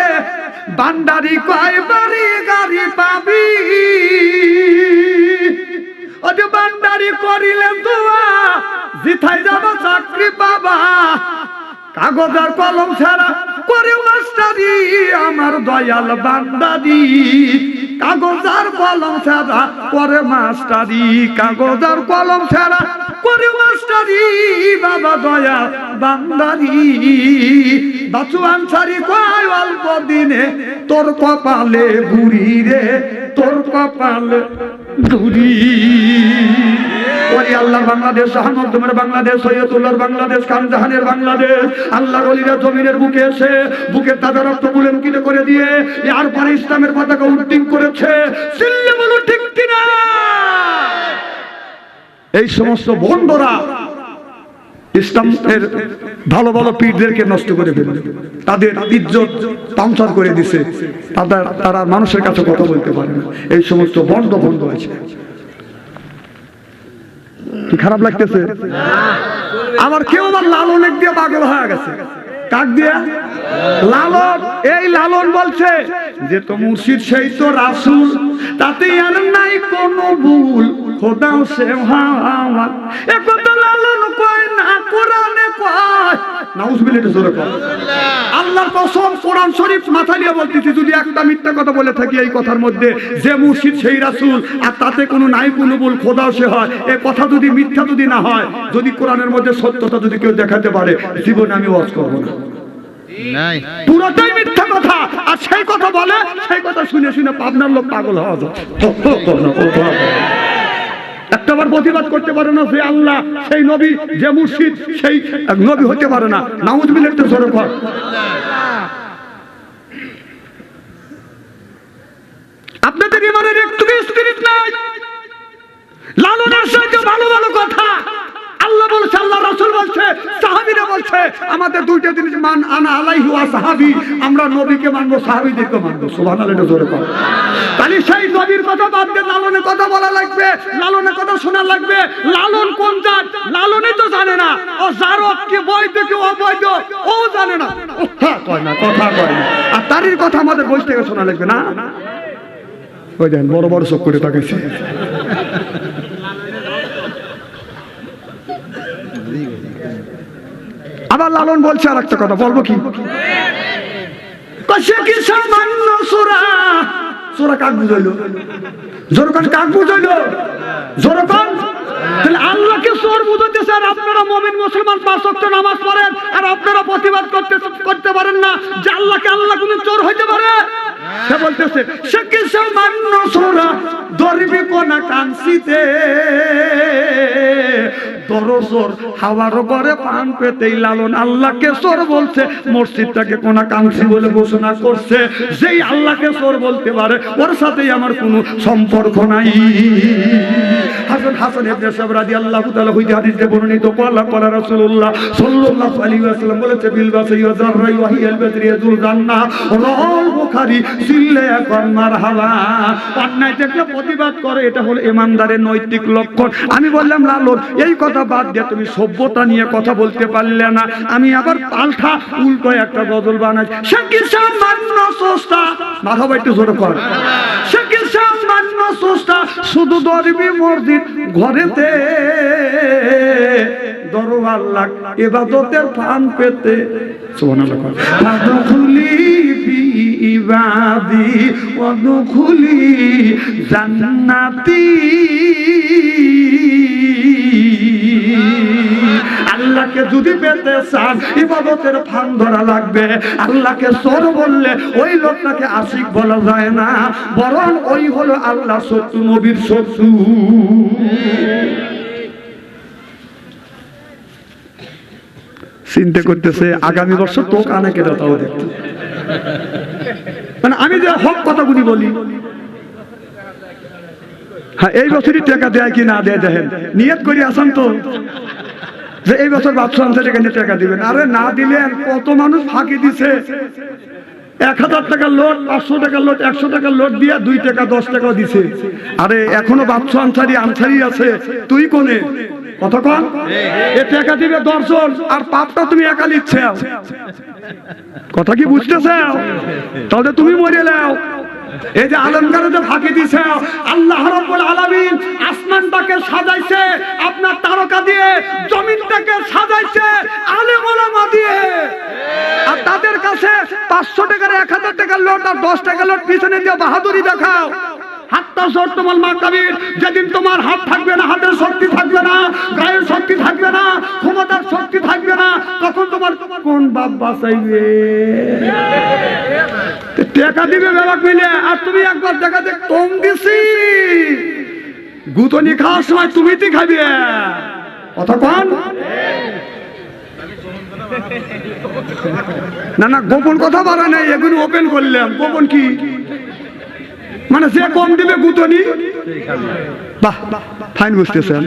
বান্দারি কয় বাড়ি গাড়ি পাবি। ওরে বান্দারি করিলে দোয়া, জিথাই যাব চাকরি বাবা। কাগজ আর কলম ছাড়া করে মাস্টারি, আমার দয়াল বান্দারি। কাগজ আর কলম ছাড়া করে মাস্টারি, কাগজ আর কলম ছাড়া পরে মাস্টারি বাবা দয়া বান্দারি বাচু আনসারি কয় অল্প দিনে তোর কপালে বুড়ি রে, তোর কপালে বুড়ি। ওই আল্লাহর বাংলাদেশ, আহমদুমের বাংলাদেশ, সৈয়দুল্লাহর বাংলাদেশ, খানজাহানের বাংলাদেশ, আল্লাহর ওলিরা জমিনের বুকে এসে বুকের তাজা রক্ত মুখে করে দিয়ে এরপরে ইসলামের পতাকা উড্ডীন করেছে। চিল্লে বলো ঠিক কিনা? এই সমস্ত ভণ্ডরা ইসলামের ভালো ভালো পীরদেরকে নষ্ট করে ফেলে, তাদের ইজ্জত পাংচার করে দিছে, তারা মানুষের কাছে কথা বলতে পারে না। এই সমস্ত ভণ্ড আছে। কি খারাপ লাগতেছে? আমার কেউ আমার লালনের দিয়ে পাগল হয়ে গেছে। কাক দিয়া? লালন। এই লালন বলছে যে তো মুর্শিদ সেই তো রাসূল, তাতে আর নাই কোনো ভুল, খোদাও সে হাওয়া। একথা লালন কয় না, কোরআনে কয়। নাউজুবিল্লাহ, জোরে কয় আল্লাহর কসম। কোরআন শরীফ মাথা নিয়ে বলতেছি, যদি একটা মিথ্যা কথা বলে থাকি এই কথার মধ্যে যে মুর্শিদ সেই রাসূল আর তাতে কোনো নাই কোনো ভুল, খোদাও সে হয়, এই কথা যদি মিথ্যা যদি না হয়, যদি কোরআনের মধ্যে সত্যতা যদি কেউ দেখাতে পারে, জীবনে আমি ওয়াজ করব না। পুরোটাই মিথ্যা কথা। আর সেই কথা বলে, সেই কথা শুনে শুনে পাবনার লোক পাগল হওয়া যায়। একটাবার প্রতিবাদ করতে পারে না যে আল্লাহ সেই নবী, যে মুর্শিদ সেই নবী হতে পারে না। নাউজুবিল্লাহ, জোরে কর। আপনাদের ইমানের একটু স্পিরিট নাই। লালনের সাথে ভালো ভালো কথা আল্লাহ বলছে, আল্লাহ রাসূল বলছে, সাহাবীরা বলছে। আমাদের দুইটা জিনিস মান আনা আলাইহি ওয়া সাহাবী, আমরা নবীকে মানবো, সাহাবীদেরকে মানবো। সুবহানাল্লাহ, এটা জোরে কর। তাহলে সেই নবীর কথা বাদ দিয়ে লালনের কথা বলা লাগবে, লালনের কথা শোনা লাগবে। লালন কোন জাত লালনই তো জানে না। ও জারক কি বৈধ কি অবৈধ ও জানে না, কয় না, কথা কয় না। আর তারই কথা আমাদের বই থেকে শোনা লাগবে না। ওই দেন বড় বড় চোখ করে তাকাইছে। আবার লালন বলছে আর একটা কথা, বলবো কি? সামান্য সূরা, সূরা কাক বুঝাইলো? জোরকান কাক বুঝাইলো? জোরকান। তাহলে আল্লাহকে চোর বুঝাইতেছে, আর আপনারা মুমিন মুসলমান 5 ওয়াক্ত নামাজ পড়েন, আর আপনারা প্রতিবাদ করতে পারেন না যে আল্লাহকে আল্লাহ কোন চোর হইতে পারে? সে বলতেছে সে কি সামান্য সূরা, ধরবি কোন কানসিতে দরজর হাওয়ার পরে পান পেতেই লালন আল্লাহকে চোর বলছে। মসজিদটাকে কোন কানসি বলে ঘোষণা করছে। যেই আল্লাহকে চোর বলতে পারে ওর সাথেই আমার কোনো সম্পর্ক নাই। হাসান ইবনে সাবর রাদিয়াল্লাহু তাআলা হইতে হাদিসে বর্ণিত, ক্বালা ক্বালা রাসূলুল্লাহ সাল্লাল্লাহু আলাইহি ওয়াসাল্লাম বলেছে, বিল বাসাই ওয়া যাররাই ওয়া হিয়াল বাদরি ইয়াজুল জান্নাহ। রাওয়াল বুখারী। সিল্লে এখন মারহাবা। অন্যায় দেখলে প্রতিবাদ করে, এটা হলো ইমানদারের নৈতিক লক্ষণ। আমি বললাম লালন এই কথা বাদ দিয়ে তুমি সভ্যতা নিয়ে কথা বলতে পারলে না। আমি আবার পাল্টা উল্টো একটা গজল বানাই। সে কি সামান্য সস্তা, মারহাবা একটু জোরে কর। সে কি সামান্য সস্তা, শুধু দরবি মসজিদ ঘরেতে দরবার লাগ ইবাদতের ফান পেতে। সুবহানাল্লাহ। ফাদখুলি ফি ইবাদি ওয়াদখুলি জান্নাতি। আল্লাহকে যদি পেতে চান ইবাদতের ফান ধরা লাগবে। আল্লাহকে চোর বললে ওই লোকটাকে আশিক বলা যায় না, বরং ওই হলো আল্লাহ শত্রু, নবীর শত্রু। চিন্তা করতেছে আগামী বছর তো কানে কেটে তাও দেখতে। মানে আমি যে হক কথাগুলি বলি, হ্যাঁ এই বছরই টাকা দেয় কি না দেয় দেখেন, নিয়ত করি আসান তো যে এই বছর বাদশাহ আনসারী এখানে টাকা দিবেন। আরে না দিলেন কত মানুষ ফাঁকি দিছে। 1000 টাকার লোট, 500 টাকার লোট, 100 টাকার লোট দিয়া 2 টাকা 10 টাকাও দিছে। আরে এখনো বাদশাহ আনসারী আছে, তুই কোনে কথা কন? এ টাকা দিবে 10 জন, আর পাপটা তুমি একা লিখছ। কথা কি বুঝতেছ? তাহলে তুমি মরে নাও। এই যে আলমকারীদের ফাঁকি দিছে, আল্লাহ রাব্বুল আলামিন আসমানটাকে সাজাইছে আপনার তারকা দিয়ে, জমিনটাকে সাজাইছে আলেম ওলামা দিয়ে। আর তাদের কাছে 500 টাকার 1000 টাকার লোট আর 10 টাকার লোট পিছনে দিয়ে বাহাদুরি দেখাও। হাতটা শর্তমাল মা কাবির, যেদিন তোমার হাত থাকবে না, হাতের শক্তি থাকবে না, গায়ের শক্তি থাকবে না, ক্ষমতার শক্তি থাকবে না, তখন তোমার কোন বাপ বাঁচাইবে? টাকা দিবে ব্যাপার মিলে, আর তুমি একবার দেখাতে কম দিছি, গুতনি খাওয়ার সময় তুমি তো খাবে অতক্ষণ। না না, গোপন কথা বলা নাই, এগুলো ওপেন করলাম। গোপন কি মানে? যে কম দিবে গুতনি, বাহ ফাইন, বুঝতেছেন?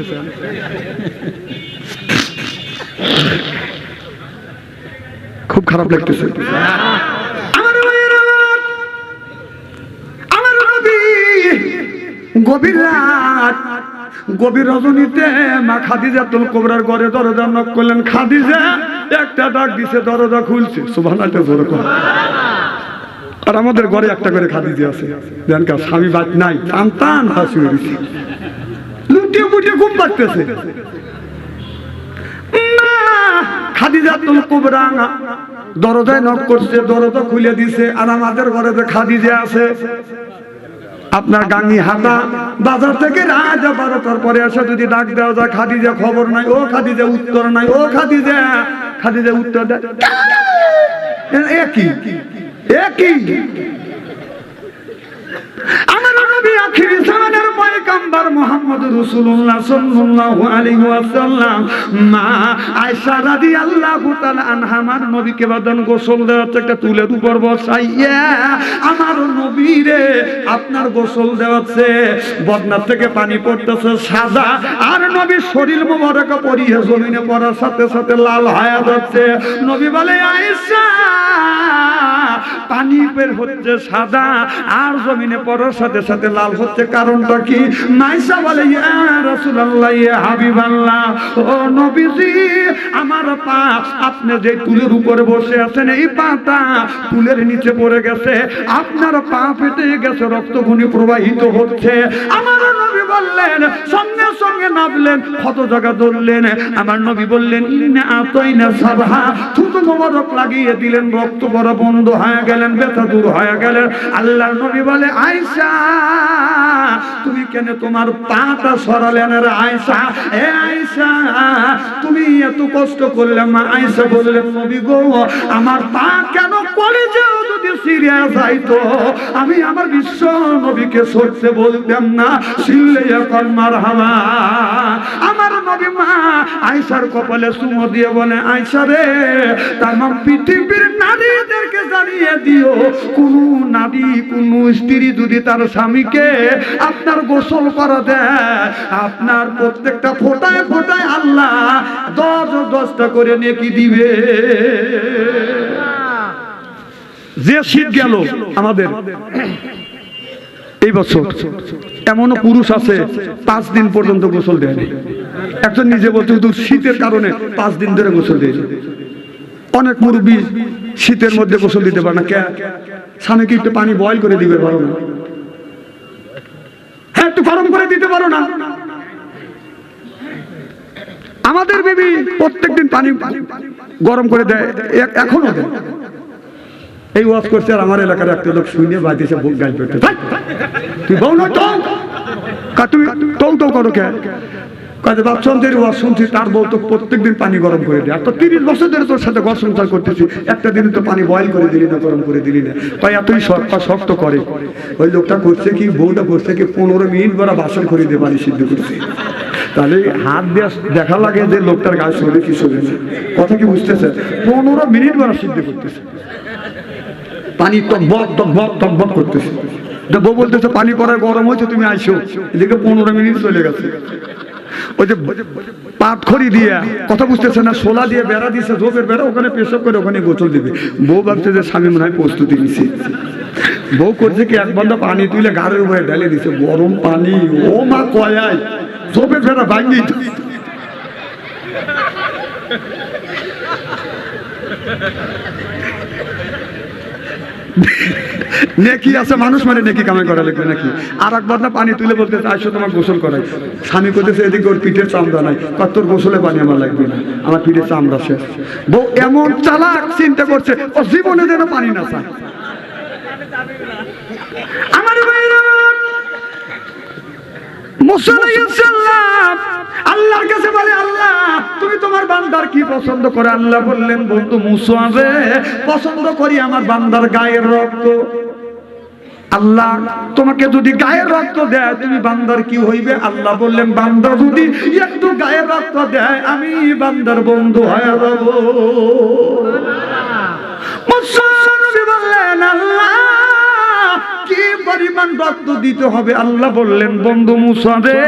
খুব খারাপ লাগতেছে। আমার নবী গভীর রাত, গভীর রজনীতে মা খাদিজাতুল কুবরার ঘরে দরজা নক করলেন। খাদিজা একটা ডাক দিছে, দরজা খুলছে। সুবহানাল্লাহ জোরে কর। আর আমাদের ঘরে একটা করে খাদিজা আছে, জান কা স্বামী বাদ নাই, সন্তান হাসি হইছে, লুটিয়ে মুটিয়ে ঘুম পাচ্ছে। খাদিজাতুল কুবরা দরজায় নক করছে, দরজা খুলে দিছে। আর আমাদের ঘরে যে খাদিজা আছে, আপনার গাঙ্গি হাতা বাজার থেকে রাত 12টার পরে এসে যদি ডাক দেওয়া যায়, খাদিজা খবর নাই, ও খাদিজা উত্তর নাই, ও খাদিজা, খাদিজা উত্তর দেয় একই একই। আমার নবী আখিরি জামানার পয়গম্বর মুহাম্মদ রাসূলুল্লাহ সাল্লাল্লাহু আলাইহি ওয়াসাল্লাম মা আয়েশা রাদিয়াল্লাহু তাআলা আনহা আমার নবীকে বদন গোসল দেওয়ার একটা তুলের উপর বসাইয়া আমার নবীরে আপনার গোসল দেওয়াচ্ছে, বদনার থেকে পানি পড়তেছে সাদা, আর নবীর শরীর মোবারক পরিয়ে জমিনে পড়ার সাথে সাথে লাল হয়ে যাচ্ছে। নবী বলে আয়েশা পানি বের হচ্ছে সাদা, আর জমিনে পড়ার সাথে সাথে লাল হচ্ছে, কারণটা কি? মাইসা বলে ইয়া রাসূলুল্লাহ, ইয়া হাবিবাল্লাহ, ও নবীজি আমার পা আপনি যে তুলের উপরে বসে আছেন, এই পাটা তুলের নিচে পড়ে গেছে, আপনার পা ফেটে গেছে, রক্তগুনি প্রবাহিত হচ্ছে। আমার নবী বললেন, সঙ্গে সঙ্গে নামলেন, কত জায়গা ধরলেন। আমার নবী বললেন ইন্না আতাইনা সাবহা, থুতু মোবারক লাগিয়ে দিলেন, রক্ত পড়া বন্ধ হয়ে গেলেন, ব্যথা দূর হয়ে গেলেন। আল্লাহর নবী বলে আয়েশা তুমি কেন তোমার পাটা সরালেন রে আয়েশা? এ আয়েশা তুমি এত কষ্ট করলে? মা আয়েশা বললেন নবী গো, আমার পা কেন কলেজেও যদি সিরিয়া যাইতো, আমি আমার বিশ্ব নবীকে সরতে বলতাম না, সিল্লে এখন মারহামা। আমার নবী মা আয়েশার কপালে চুমো দিয়ে বলে আয়েশা রে, তামাম পৃথিবীর নারীদেরকে জানিয়ে দিও, কোন নারী কোন স্ত্রী যদি তার স্বামীকে আপনার গোসল করা দেয়, আপনার প্রত্যেকটা ফোঁটায় ফোঁটায় আল্লাহ 10টা করে নেকি দিবে। যে শীত গেল আমাদের এই বছর, এমনও পুরুষ আছে 5 দিন পর্যন্ত গোসল দেয়নি। একজন নিজে বলতে শীতের কারণে 5 দিন ধরে গোসল দিয়েছে। অনেক মুরব্বী শীতের মধ্যে গোসল দিতে পারে না, কে? স্বামীকে একটু পানি বয়েল করে দিবে পারো না? হ্যাঁ, একটু গরম করে দিতে পারো না? আমাদের বেবি প্রত্যেকদিন পানি গরম করে দেয়, এখনো দেয়। এই ওয়াজ করছে, আর আমার এলাকার একটা লোক শুনে বাড়িতে বুক গাইল করতে, তুই বউ নয় তো, তুমি টৌ টৌ করো কে? কাজে বাপচন্দ্রের ওয়াজ শুনছি, তার বউ তো প্রত্যেকদিন পানি গরম করে দেয়। আর তো 30 বছর ধরে তোর সাথে ঘর সংসার করতেছি, একটা দিন তো পানি বয়েল করে দিলি না, গরম করে দিলি না। তাই এতই শক্ত করে। ওই লোকটা করছে কি, বউটা করছে কি, 15 মিনিট বড় বাসন করে দিয়ে পানি সিদ্ধ করছে। তাহলে হাত দিয়ে দেখা লাগে যে লোকটার গায়ে শরীরে কি শরীর, কথা কি বুঝতেছে? 15 মিনিট বড় সিদ্ধ করতেছে, পানি টকবক টকবক টকবক করতেছে। বউ বলতেছে পানি পরে গরম হয়েছে, তুমি আইসো। এদিকে 15 মিনিট চলে গেছে। ওই যে পাটখড়ি দিয়ে, কথা বুঝতেছে না, শোলা দিয়ে বেড়া দিছে, ঝোপের বেড়া, ওখানে পেশাব করে ওখানে গোসল দিবে। বউ ভাবছে যে স্বামী মনে হয় প্রস্তুতি নিছে। বউ করছে কি, 1 বন্ধা পানি তুলে গাড়ির উপরে ঢেলে দিছে, গরম পানি। ও মা কয়াই ঝোপের বেড়া ভাঙি। নেকি আছে, মানুষ মানে নেকি কামাই করা লাগবে নাকি? আর একবার না পানি তুলে বলতে আসো তোমার গোসল করাই। স্বামী করতেছে এদিকে ওর পিঠের চামড়া নাই, তোর গোসলে পানি আমার লাগবে না, আমার পিঠের চামড়া শেষ। বউ এমন চালাক, চিন্তা করছে ও জীবনে যেন পানি না চায়। আমার মুসা আলাইহিস সালাম আল্লাহর কাছে বলে, আল্লাহ তুমি তোমার বান্দার কি পছন্দ করে? আল্লাহ বললেন, বন্ধু মুসা রে, পছন্দ করি আমার বান্দার গায়ের রক্ত। আল্লাহ তোমাকে যদি গায়ের রক্ত দেয় তুমি বান্দার কি হইবে? আল্লাহ বললেন, বান্দা যদি একটু গায়ের রক্ত দেয় আমি বান্দার বন্ধু হয়ে যাব। মুসা নবী বললেন, আল্লাহ কি পরিমাণ রক্ত দিতে হবে? আল্লাহ বললেন, বন্ধু মুসা রে,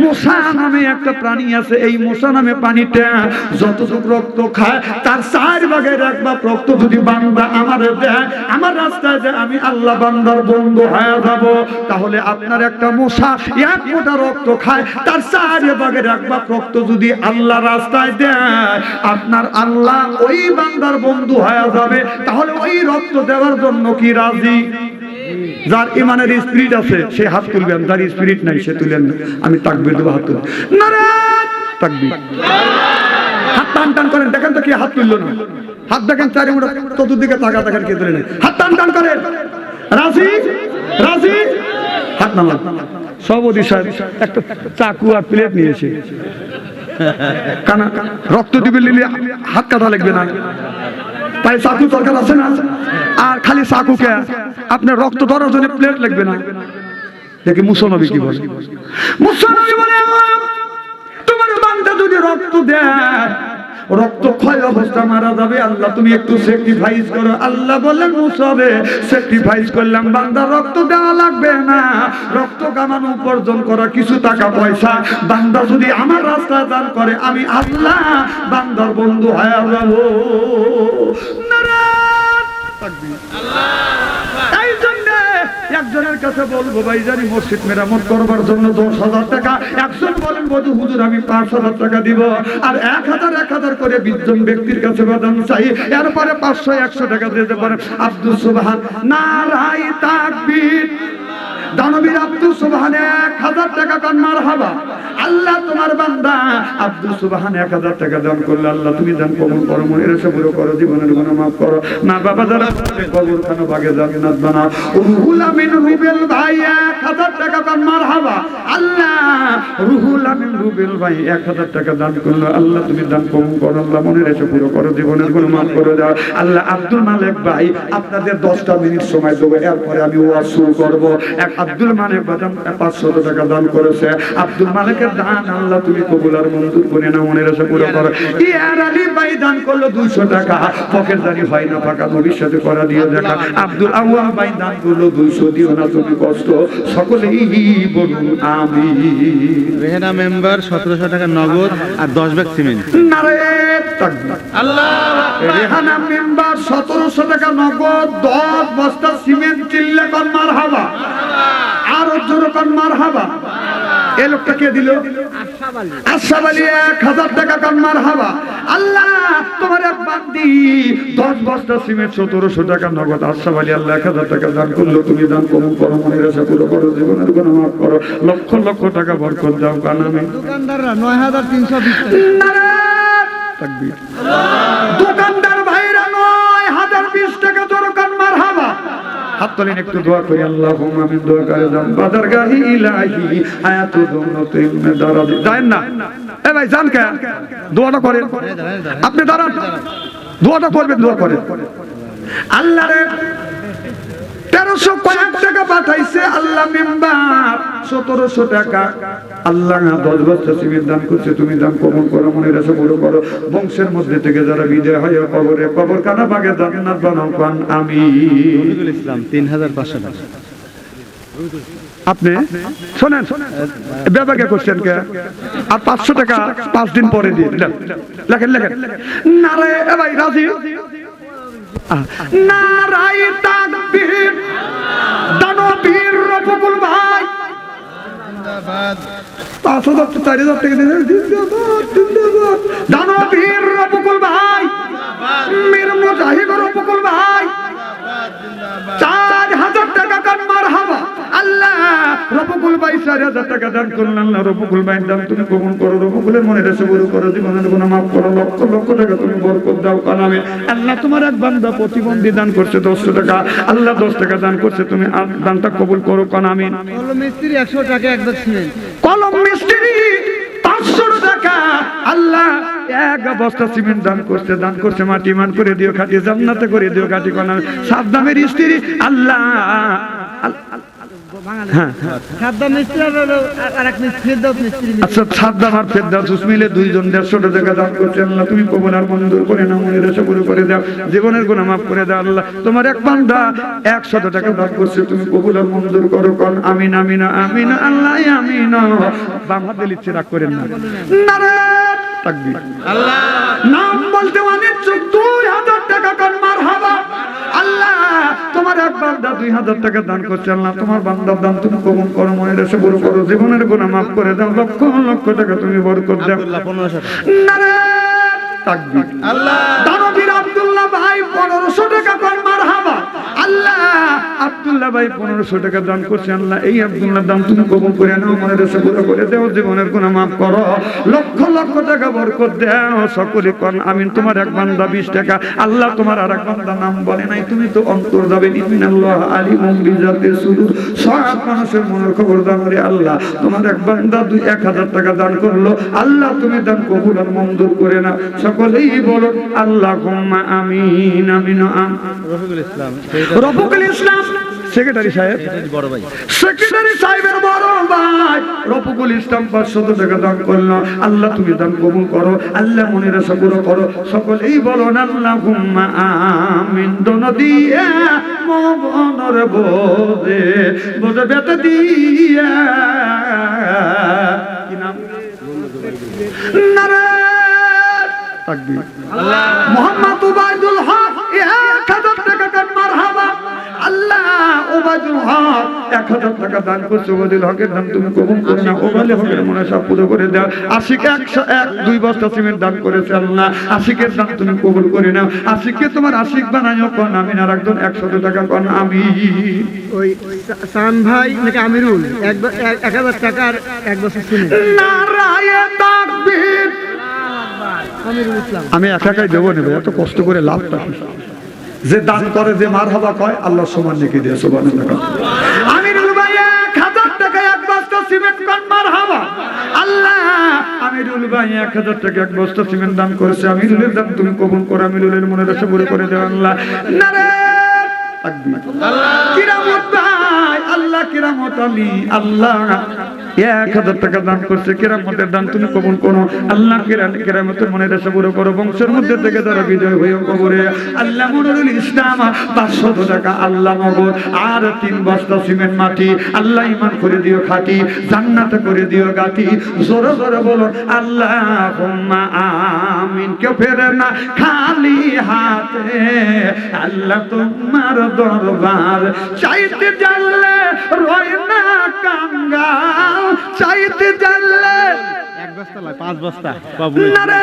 মুসা নামে একটা প্রাণী আছে, এই মুসা নামে প্রাণীটা যতটুকু রক্ত খায় তার 4 ভাগের 1 ভাগ রক্ত যদি বান্দা আমার দেয়, আমার রাস্তায় যে আমি আল্লাহ বান্দার বন্ধু হয়ে যাব। তাহলে আপনার একটা মুসা 1 ফোঁটা রক্ত খায়, তার 4 ভাগের 1 ভাগ রক্ত যদি আল্লাহ রাস্তায় দেয়, আপনার আল্লাহ ওই বান্দার বন্ধু হয়ে যাবে। তাহলে ওই রক্ত দেওয়ার জন্য কি রাজি? যার ইমানের স্পিরিট আছে সে হাত তুলবেন, যার স্পিরিট নাই সে তুলেন না। আমি তাকবীর দেব, হাত তুলবেন। নারে তাকবীর, হাত টান টান করেন। দেখেন তো কি হাত তুললো না? হাত দেখেন চারি মুঠো, চতুর্দিকে তাকা দেখেন কে তুলে নেই। হাত টান টান করেন। রাজি রাজি, হাত নামান। সভাপতি সাহেব একটা চাকু আর প্লেট নিয়েছে, কানা রক্ত দিবে নিলে হাত কাটা লাগবে না, তাই চাকু দরকার আছে না? আর খালি চাকুকে আপনার রক্ত ধরার জন্য প্লেট লাগবে না। দেখি মুসা নবী কি বলে। মুসা নবী বলে, তোমার বান্দা যদি রক্ত দেয়, রক্ত ক্ষয় অবস্থা মারা যাবে, আল্লাহ তুমি একটু স্যাক্রিফাইস করো। আল্লাহ বললেন, মুসা রে, স্যাক্রিফাইস করলাম, বান্দা রক্ত দেওয়া লাগবে না, রক্ত কামানো উপার্জন করা কিছু টাকা পয়সা বান্দা যদি আমার রাস্তায় দান করে, আমি আল্লাহ বান্দার বন্ধু হয়ে যাব। এই জন্য একজনের কাছে বলবো, ভাই জানি মসজিদ মেরামত করবার জন্য 10,000 টাকা, একজন বলেন বধু হুজুর আমি 5,000 টাকা দিব, আর 1,000 করে 20 জন ব্যক্তির কাছে বাদাম চাই, এরপরে 500-100 টাকা দিতে পারেন। আব্দুল সুবহান, নারায়ে তাকবীর। দানবীর আব্দুল সুবহান 1,000 টাকা কান মারহাবা। আল্লাহ তোমার বান্দা আব্দুল সুবহান 1,000 টাকা দান করলে, আল্লাহ তুমি দান কবুল করো, মনের আশা পুরো করো, জীবনের গুনাহ মাফ করো। মা বাবা যারা কবরখানা ভাগে জান্নাত বানাও। রুহুল আমিন রুবেল ভাই 1,000 টাকা কান মারহাবা। আল্লাহ রুহুল আমিন রুবেল ভাই 1,000 টাকা দান করলো, আল্লাহ তুমি দান কবুল করো, আল্লাহ মনের আশা পুরো করো, জীবনের গুনাহ মাফ করে দাও। আল্লাহ আব্দুল মালিক ভাই আপনাদের 10টা মিনিট সময় দেবো, এরপরে আমি ওয়াজ শুরু করব। আব্দুল মালিক বাদাম 500 টাকা দান করেছে। আব্দুল মালিকের দান আল্লাহ তুমি কবুল আর মঞ্জুর করে নাও, মনের আশা পুরো করো। ইয়ার আলী ভাই দান করলো 200 টাকা, পকেট জানি হয় না ফাঁকা, ভবিষ্যতে করা দিয়ে দেখা। আব্দুল আওয়াম ভাই দান করলো 200, দিও না তুমি কষ্ট, সকলেই বলুন আমিন। রেহানা মেম্বার 1700 টাকা নগদ আর 10 ব্যাগ সিমেন্ট। নারে তাকবীর, আল্লাহু আকবার। রেহানা মেম্বার 1700 টাকা নগদ, 10 বস্তা সিমেন্ট, চিল্লা কর মারহাবা, আর জোরে কর মারহাবা। এই লোকটা কে দিল? আশরাফ আলী 1,000 টাকা কর মারহাবা। আল্লাহ তোমার এক বান্দি 10 বস্তা সিমেন্ট, 1700 টাকা নগদ। আশরাফ আলী আল্লাহ 1,000 টাকা দান করলো, তুমি দান কবুল করো, মনের আশা পুরো করো, জীবনের গুনাহ মাফ করো, লক্ষ লক্ষ টাকা বরকত দাও কানামে। দোকানদাররা 9,320 টাকা। তাকবীর। দোকানদার ভাইরা 9,020 টাকা দরকার মারহাবা। হাত তোলেন, একটু দোয়া করি। আল্লাহুম্মা আমিন। দোয়া করে যান। বাজারগাহি ইলাহি আয়াতু দুন্নতিল মেদারাদি। যান না এ ভাই, যান কে? দোয়াটা করেন, আপনি দাঁড়ান, দোয়াটা করবেন, দোয়া করেন। আল্লাহ রে 1300 কয়েক টাকা পাঠাইছে, আল্লাহ মেম্বার 1700 টাকা। আল্লাহ 10 বস্তা সিমেন্ট দান করছে, তুমি দান কবুল করো, মনের আশা পুরো করো। বংশের মধ্যে থেকে যারা বিদায় হয় কবরে, কবরখানা ভাগে জান্নাত বানাও কান আমিন। রফিকুল ইসলাম 3,500 টাকা। আপনি শোনেন, ব্যাপারে করছেন কে? আর 500 টাকা 5 দিন পরে দিয়ে দিলেন। লেখেন লেখেন। নারে এ ভাই রাজি, নারায়ে তাকবীর। দানবীর রফিকুল ভাই জিন্দাবাদ। 5,000-4,000 টাকা দিয়ে জিন্দাবাদ জিন্দাবাদ। দানবীর রফিকুল ভাই, মীর মুজাহিদ রফিকুল ভাই 4,000 টাকা কান মারহাবা। আল্লাহ রফিকুল ভাই 6,000 টাকা দান করলেন আল্লাহ রফিকুল ভাইয়ের দান তুমি কবুল করো, রফিকুলের মনে রেসে বড় করো, জীবনের গুনাহ মাফ করো, লক্ষ লক্ষ টাকা তুমি বরকত দাও কালামে। আল্লাহ তোমার এক বান্দা প্রতিবন্ধী দান করছে 10 টাকা, আল্লাহ 10 টাকা দান করছে, তুমি দানটা কবুল করো কান আমিন। কলম মিস্ত্রি 100 টাকা এক বস্তা সিমেন্ট। কলম মিস্ত্রি 500 টাকা, আল্লাহ এক বস্তা সিমেন্ট দান করছে, মাটি মান করে দিও খাটি, জান্নাতে করে দিও খাটি কোন সাদ্দামের স্ত্রী আল্লাহ। হ্যাঁ সাদ্দাম মিস্ত্রি আর এক মিস্ত্রি দাও মিস্ত্রি। আচ্ছা সাদ্দাম আর ফেরদাউস মিলে দুইজন 150 টাকা দান করছে, আল্লাহ তুমি কবুল আর মঞ্জুর করে নাও, মনের আশা পুরো করে দাও, জীবনের গুনাহ মাফ করে দাও। আল্লাহ তোমার এক বান্দা 100 টাকা দান করছে, তুমি কবুল আর মঞ্জুর করো কোন আমিন আমিন আমিন আল্লাহ আমিন। বাম হাতে লিখছে রাগ করেন না, নারে তাকবীর। আল্লাহ নাম বলতে অনিচ্ছুক 2000 টাকা কোন মারহাবা। আল্লাহ তোমার এক বান্দা 2000 টাকা দান করছে, আল্লাহ তোমার বান্দার দান তুমি কবুল করো, মনের আশা পুরো করো, জীবনের গুনাহ মাফ করে দাও, লক্ষ লক্ষ টাকা তুমি বরকত দাও। আব্দুল্লাহ 1500 টাকা। নারে তাকবীর। আল্লাহ দানবীর আব্দুল্লাহ ভাই 1500 টাকা কোন মারহাবা। আল্লাহ আব্দুল্লাহ ভাই 1500 টাকা দান করছে, আল্লাহ এই আব্দুল্লাহ দান তুমি কবুল করে নাও, মনের আশা পুরো করে দাও, জীবনের গুনাহ মাফ করো, লক্ষ লক্ষ টাকা বরকত দাও, সকলে কোন আমিন। তোমার এক বান্দা 20 টাকা, আল্লাহ তোমার আরেক বান্দা নাম বলে নাই, তুমি তো অন্তর যাবে ইন্নাল্লাহ আলিমুম বিজাতিস সুদূর, সব মানুষের মনের খবর দাও রে আল্লাহ। তোমার এক বান্দা 1000 টাকা দান করলো, আল্লাহ তুমি দান কবুল আর মঞ্জুর করে নাও, সকলেই বলো আল্লাহুম্মা আমিন আমিন। রফিকুল ইসলাম রফিকুল ইসলাম সেক্রেটারি সাহেব, বড় ভাই, সেক্রেটারি সাহেবের বড় ভাই রফিকুল ইসলাম 500 টাকা দান করলো, আল্লাহ তুমি দান কবুল করো, আল্লাহ মনের আশা পুরো করো, সকলেই বলো আল্লাহুম্মা আমিন। দোনো দিয়া মনের বোঝে বোঝে বেতে দিয়া, কি নাম নারে তাকবীর। আল্লাহ মোহাম্মদ উবাইদুল হক 1000 টাকা কান মারহাবা। আল্লাহ উবাইদুল হক 1000 টাকা দান করছে, উবাইদুল হকের দান তুমি কবুল করে নাও, উবাইদুল হকের মনে সব পুরো করে দাও। আশিক 102 বস্তা সিমেন্ট দান করেছে, আল্লাহ আশিকের দান তুমি কবুল করে নাও, আশিককে তোমার আশিক বানাইও কোন আমিন। আর একজন 100 টাকা কোন আমিন। ওই সান ভাই নাকি আমিরুল 1000 টাকার এক বস্তা সিমেন্ট। নারায়ে তাকবীর। আমিরুল ইসলাম আমি একাই দেবো নেবে, এত কষ্ট করে লাভটা কি? যে দান করে যে মারহাবা কয় আল্লাহ সমান নেকি দিয়ে সুবহানাল্লাহ। আমিরুল ভাই 1000 টাকা এক বস্তা সিমেন্ট কোন মারহাবা। আল্লাহ আমিরুল ভাই 1000 টাকা এক বস্তা সিমেন্ট দান করেছে, আমিরুলের দান তুমি কবুল করো, আমিরুলের মনের আশা পুরো করে দাও আল্লাহ। নারে তাকবীর। আল্লাহ কিরামত ভাই, আল্লাহ কিরামত আলী, আল্লাহ 1000 টাকা দান করছে, কিরামতের দান তুমি কবুল করো, আল্লাহ কিরামতের মনের আশা পুরো করো, বংশের মধ্যে থেকে যারা বিজয় হয়ে কবরে। আল্লাহ মনিরুল ইসলাম 500 টাকা, আল্লাহ নগদ আর 3 বস্তা সিমেন্ট মাটি, আল্লাহ ঈমান করে দিও খাঁটি, জান্নাতে করে দিও গাটি, জোরে জোরে বলো আল্লাহুম্মা আমিন। কেউ ফেরে না খালি হাতে, আল্লাহ তোমার দরবার চাইতে জানলে রয় না কাঙ্গাল, চাইতে জানলে এক বস্তা লয় 5 বস্তা কবুল। নারে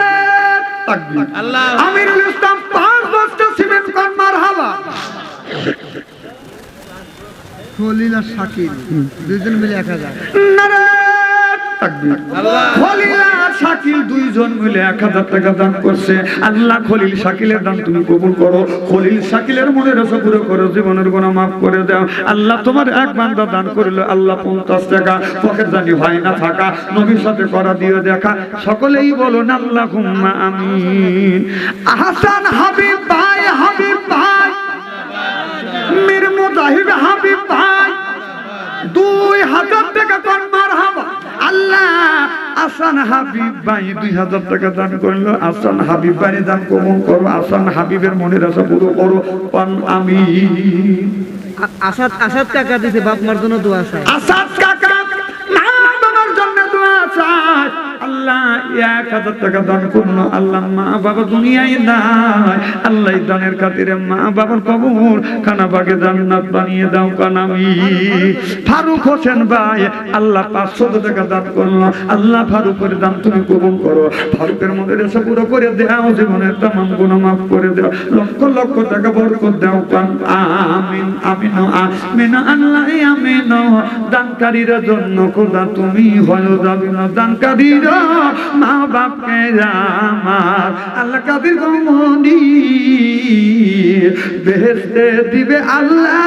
তাকবীর। আল্লাহ আমিরুল ইসলাম 5 বস্তা সিমেন্ট কোন মারহাবা। খলিল আর শাকিল দুইজন মিলে 1000। নারে তাকবীর। আল্লাহ খলিল আর শাকিল দুইজন মিলে 1000 টাকা দান করছে, আল্লাহ খলিল শাকিলের দান তুমি কবুল করো, খলিল শাকিলের মনের আশা পুরো করো, জীবনের গুনাহ মাফ করে দাও। আল্লাহ তোমার এক বান্দা দান করলো, আল্লাহ 50 টাকা পকেট জানি হয় না থাকা, নবীর সাথে করা দিও দেখা, সকলেই বলো আল্লাহুম্মা আমিন। আহসান হাবিব ভাই, হাবিব ভাই মীর মুজাহিদ হাবিব ভাই 2000 টাকা কোন মারহাবা। আল্লাহ আসান হাবিব ভাই 2000 টাকা দান করলো, আসান হাবিব ভাই দান কবুল করো, আসান হাবিবের মনের আশা পুরো করো কোন আমিন। আসাদ টাকা দিতে বাপ মার জন্য দোয়া চাই, আসাদ কাকা মা বাবার জন্য দোয়া চাই, আল্লাহ আল্লাহ 1000 টাকা দান করলো, আল্লাহ মা বাবা দুনিয়ায় নাই, আল্লাহ দানের খাতিরে মা বাবার কবর খানা বাগে জান্নাত বানিয়ে দাও কানামি। ফারুক হোসেন ভাই আল্লাহ 500 টাকা দান করলো, আল্লাহ ফারুকের দান তুমি কবুল করো, ফারুকের মনের আশা পুরো করে দাও, জীবনের তামাম গুনাহ মাফ করে দাও, লক্ষ লক্ষ টাকা বরকত দাও কান আমিন আমিন আমিন আল্লাহ আমিন। দানকারীর জন্য খোদা তুমি হয় যাবে না, দানকারীর মা বাপকে আমার আল্লাহ কাদের গমনি বেহেশতে দিবে আল্লাহ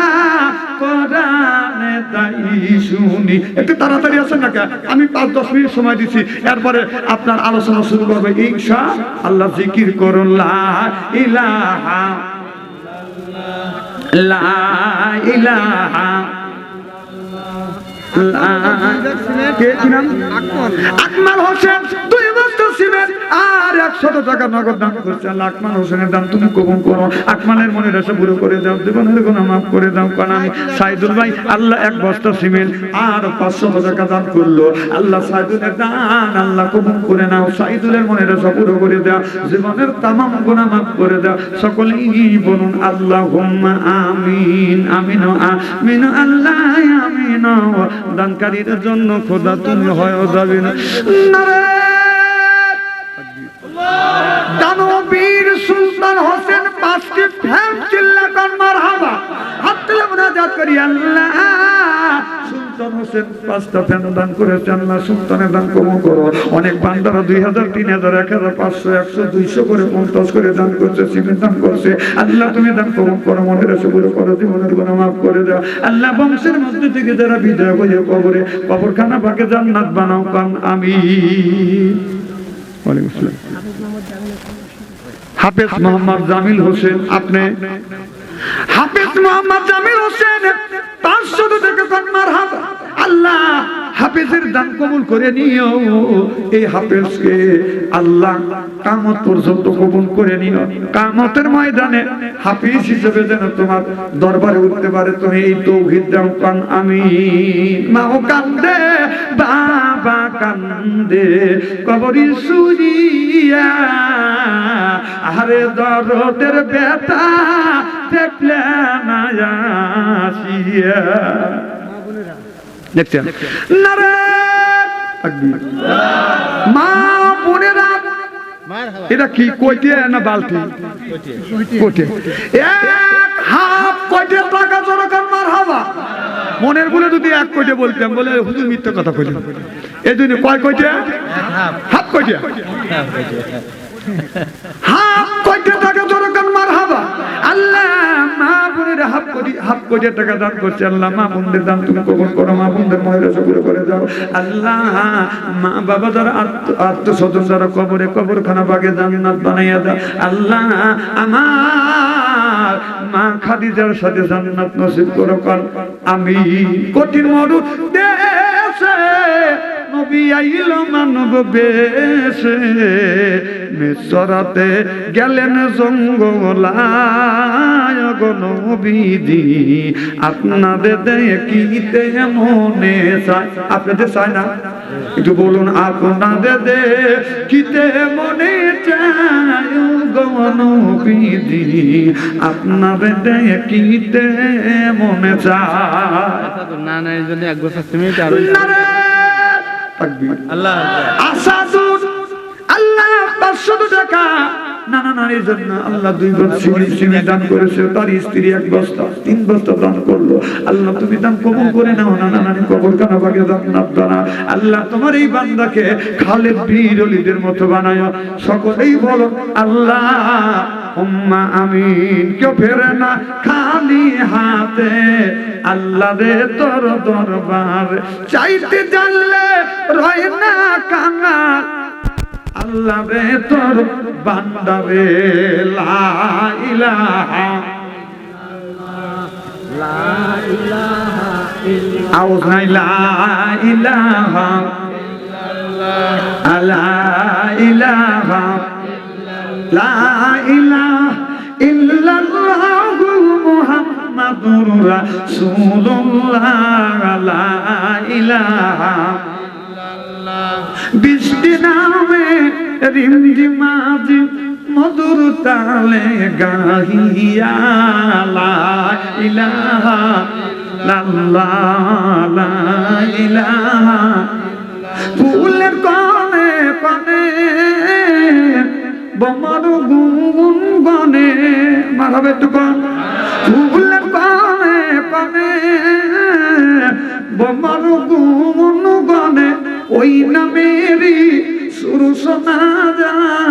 কোরআনে তাই শুনি। একটু তাড়াতাড়ি আসেন না, আমি 5-10 মিনিট সময় দিচ্ছি, এরপরে আপনার আলোচনা শুরু করবে ইনশাআল্লাহ। জিকির করুন লা ইলাহা লা ইলাহা আকমাল হোসেন 2 বস্তা সিমেন্ট আর 100 টাকা নগদ দান করছে, আকমাল হোসেনের দান তুমি কবুল করো, আকমালের মনের আশা পুরো করে দাও, জীবনের গুনাহ মাফ করে দাও কানামি। সাইদুল ভাই আল্লাহ 1 বস্তা সিমেন্ট আর 500 টাকা দান করলো, আল্লাহ সাইদুলের দান আল্লাহ কবুল করে নাও, সাইদুলের মনের আশা পুরো করে দাও, জীবনের তামাম গুনাহ মাফ করে দাও। সকলেই বলুন আল্লাহুম্মা আমিন আমিন আমিন আল্লাহ আমিন। দানকারীর জন্য খোদা তুমি হয় যাবে না। দানবীর সুলতান হোসেন 5টি ফ্যান চিল্লা কর মারহাবা, হাত তুলে মুনাজাত করি আল্লাহ। সুলতান হোসেন 5টা ফ্যান দান করেছেন, আল্লাহ সুলতানের দান কবুল করো। অনেক বান্দারা 2000 3000 1500 100 200 করে 50 করে দান করছে, সিমেন্ট দান করছে, আল্লাহ তুমি দান কবুল করো, মনের আশা পুরো করো, জীবনের গুনাহ মাফ করে দাও। আল্লাহ বংশের মধ্যে থেকে যারা বিদায় হয়ে কবরে কবরখানা পাকে জান্নাত বানাও কান আমিন। ওয়ালাইকুম আসসালাম। হাফেজ মোহাম্মদ জামিল হোসেন, আপনি হাফেজ মোহাম্মদ জামিল হোসেন 500 টাকা দান মারহাবা। আল্লাহ হাফেজের দান কবুল করে নিও, এই হাফেজকে আল্লাহ কিয়ামত পর্যন্ত কবুল করে নিও, কিয়ামতের ময়দানে হাফেজ হিসেবে যেন তোমার দরবারে উঠতে পারে, তুমি এই তৌহিদ দাও কান আমিন। মাও কান্দে বাবা কান্দে কবরি সুরিয়া, আরে দরদের বেটা দেখলে না আসিয়া। দেখছেন নারে তাকবীর। মা বোনেরা এটা কি কইতে না বালতি কইতে? 1 হাফ কইতে টাকা জোরকার মারহাবা। মনের বলে যদি 1 কইতে বলতাম, বলে হুজুর মিথ্যা কথা কইলেন, এই জন্য কয় কইতে? হাফ কইতে। হাফ কইতে টাকা জোরকার মারহাবা। আল্লাহ মা বোনের হাফ কোটি টাকা দান করছে, আল্লাহ মা বোনদের দান তুমি কবুল করো, মা বোনদের মহিলা পুরো করে দাও। আল্লাহ মা বাবা যারা আত্মস্বজন যারা কবরে কবরখানা বাগে জান্নাত বানাইয়া দাও। আল্লাহ আমার মা খাদিজার সাথে জান্নাত নসিব করো কাল আমিন। কঠিন মরু দেশে নবী আইল মানব বেশে, মিসরাতে গেলেন জঙ্গলায় গো নবীজি, আপনাদের দেখিতে মনে চায়। আপনাদের চায় না? একটু বলুন, আপনাদের দেখিতে মনে চায় গো নবীজি, আপনাদের দেখিতে মনে চায়। না না, এই জন্য 1 বছর সিমেন্ট আর আল্লাহ আসাদুন আল্লাহ 500 টাকা নানা নারীর জন্য আল্লাহ 2 বস্তা সিমেন্ট দান করেছে, তার স্ত্রী 1 বস্তা 3 বস্তা দান করলো। আল্লাহ তুমি দান কবুল করে নাও, নানা নারী কবরখানা বাগে জান্নাত বানাও। আল্লাহ তোমার এই বান্দাকে খালেদ বীর ওলীদের মতো বানায়। সকলেই বলো আল্লাহ উম্মা আমিন। কেউ ফেরে না খালি হাতে, আল্লাহ রে তোর দরবার চাইতে জানলে রয় না কাঙ্গাল, আল্লাহ রে তোর বান্দা রে লা ইলাহা লা ইলাহা ইল্লাল্লাহ আউজ নাই লা ইলাহা লা ইলাহা লা ইলাহা ইল্লাল্লাহ মুহাম্মাদুর রাসূলুল্লাহ লা ইলাহা বৃষ্টি নামে রিমঝিমাঝি মধুর তালে গাহিয়া লা ইলাহা ইল্লাল্লাহ লা ইলাহা ফুলের কনে কনে বোমার গুন গনে মারাবে তো কোন ফুলের কনে কনে বোমার গুন গনে ওই নামেরই সুর শোনা যায়।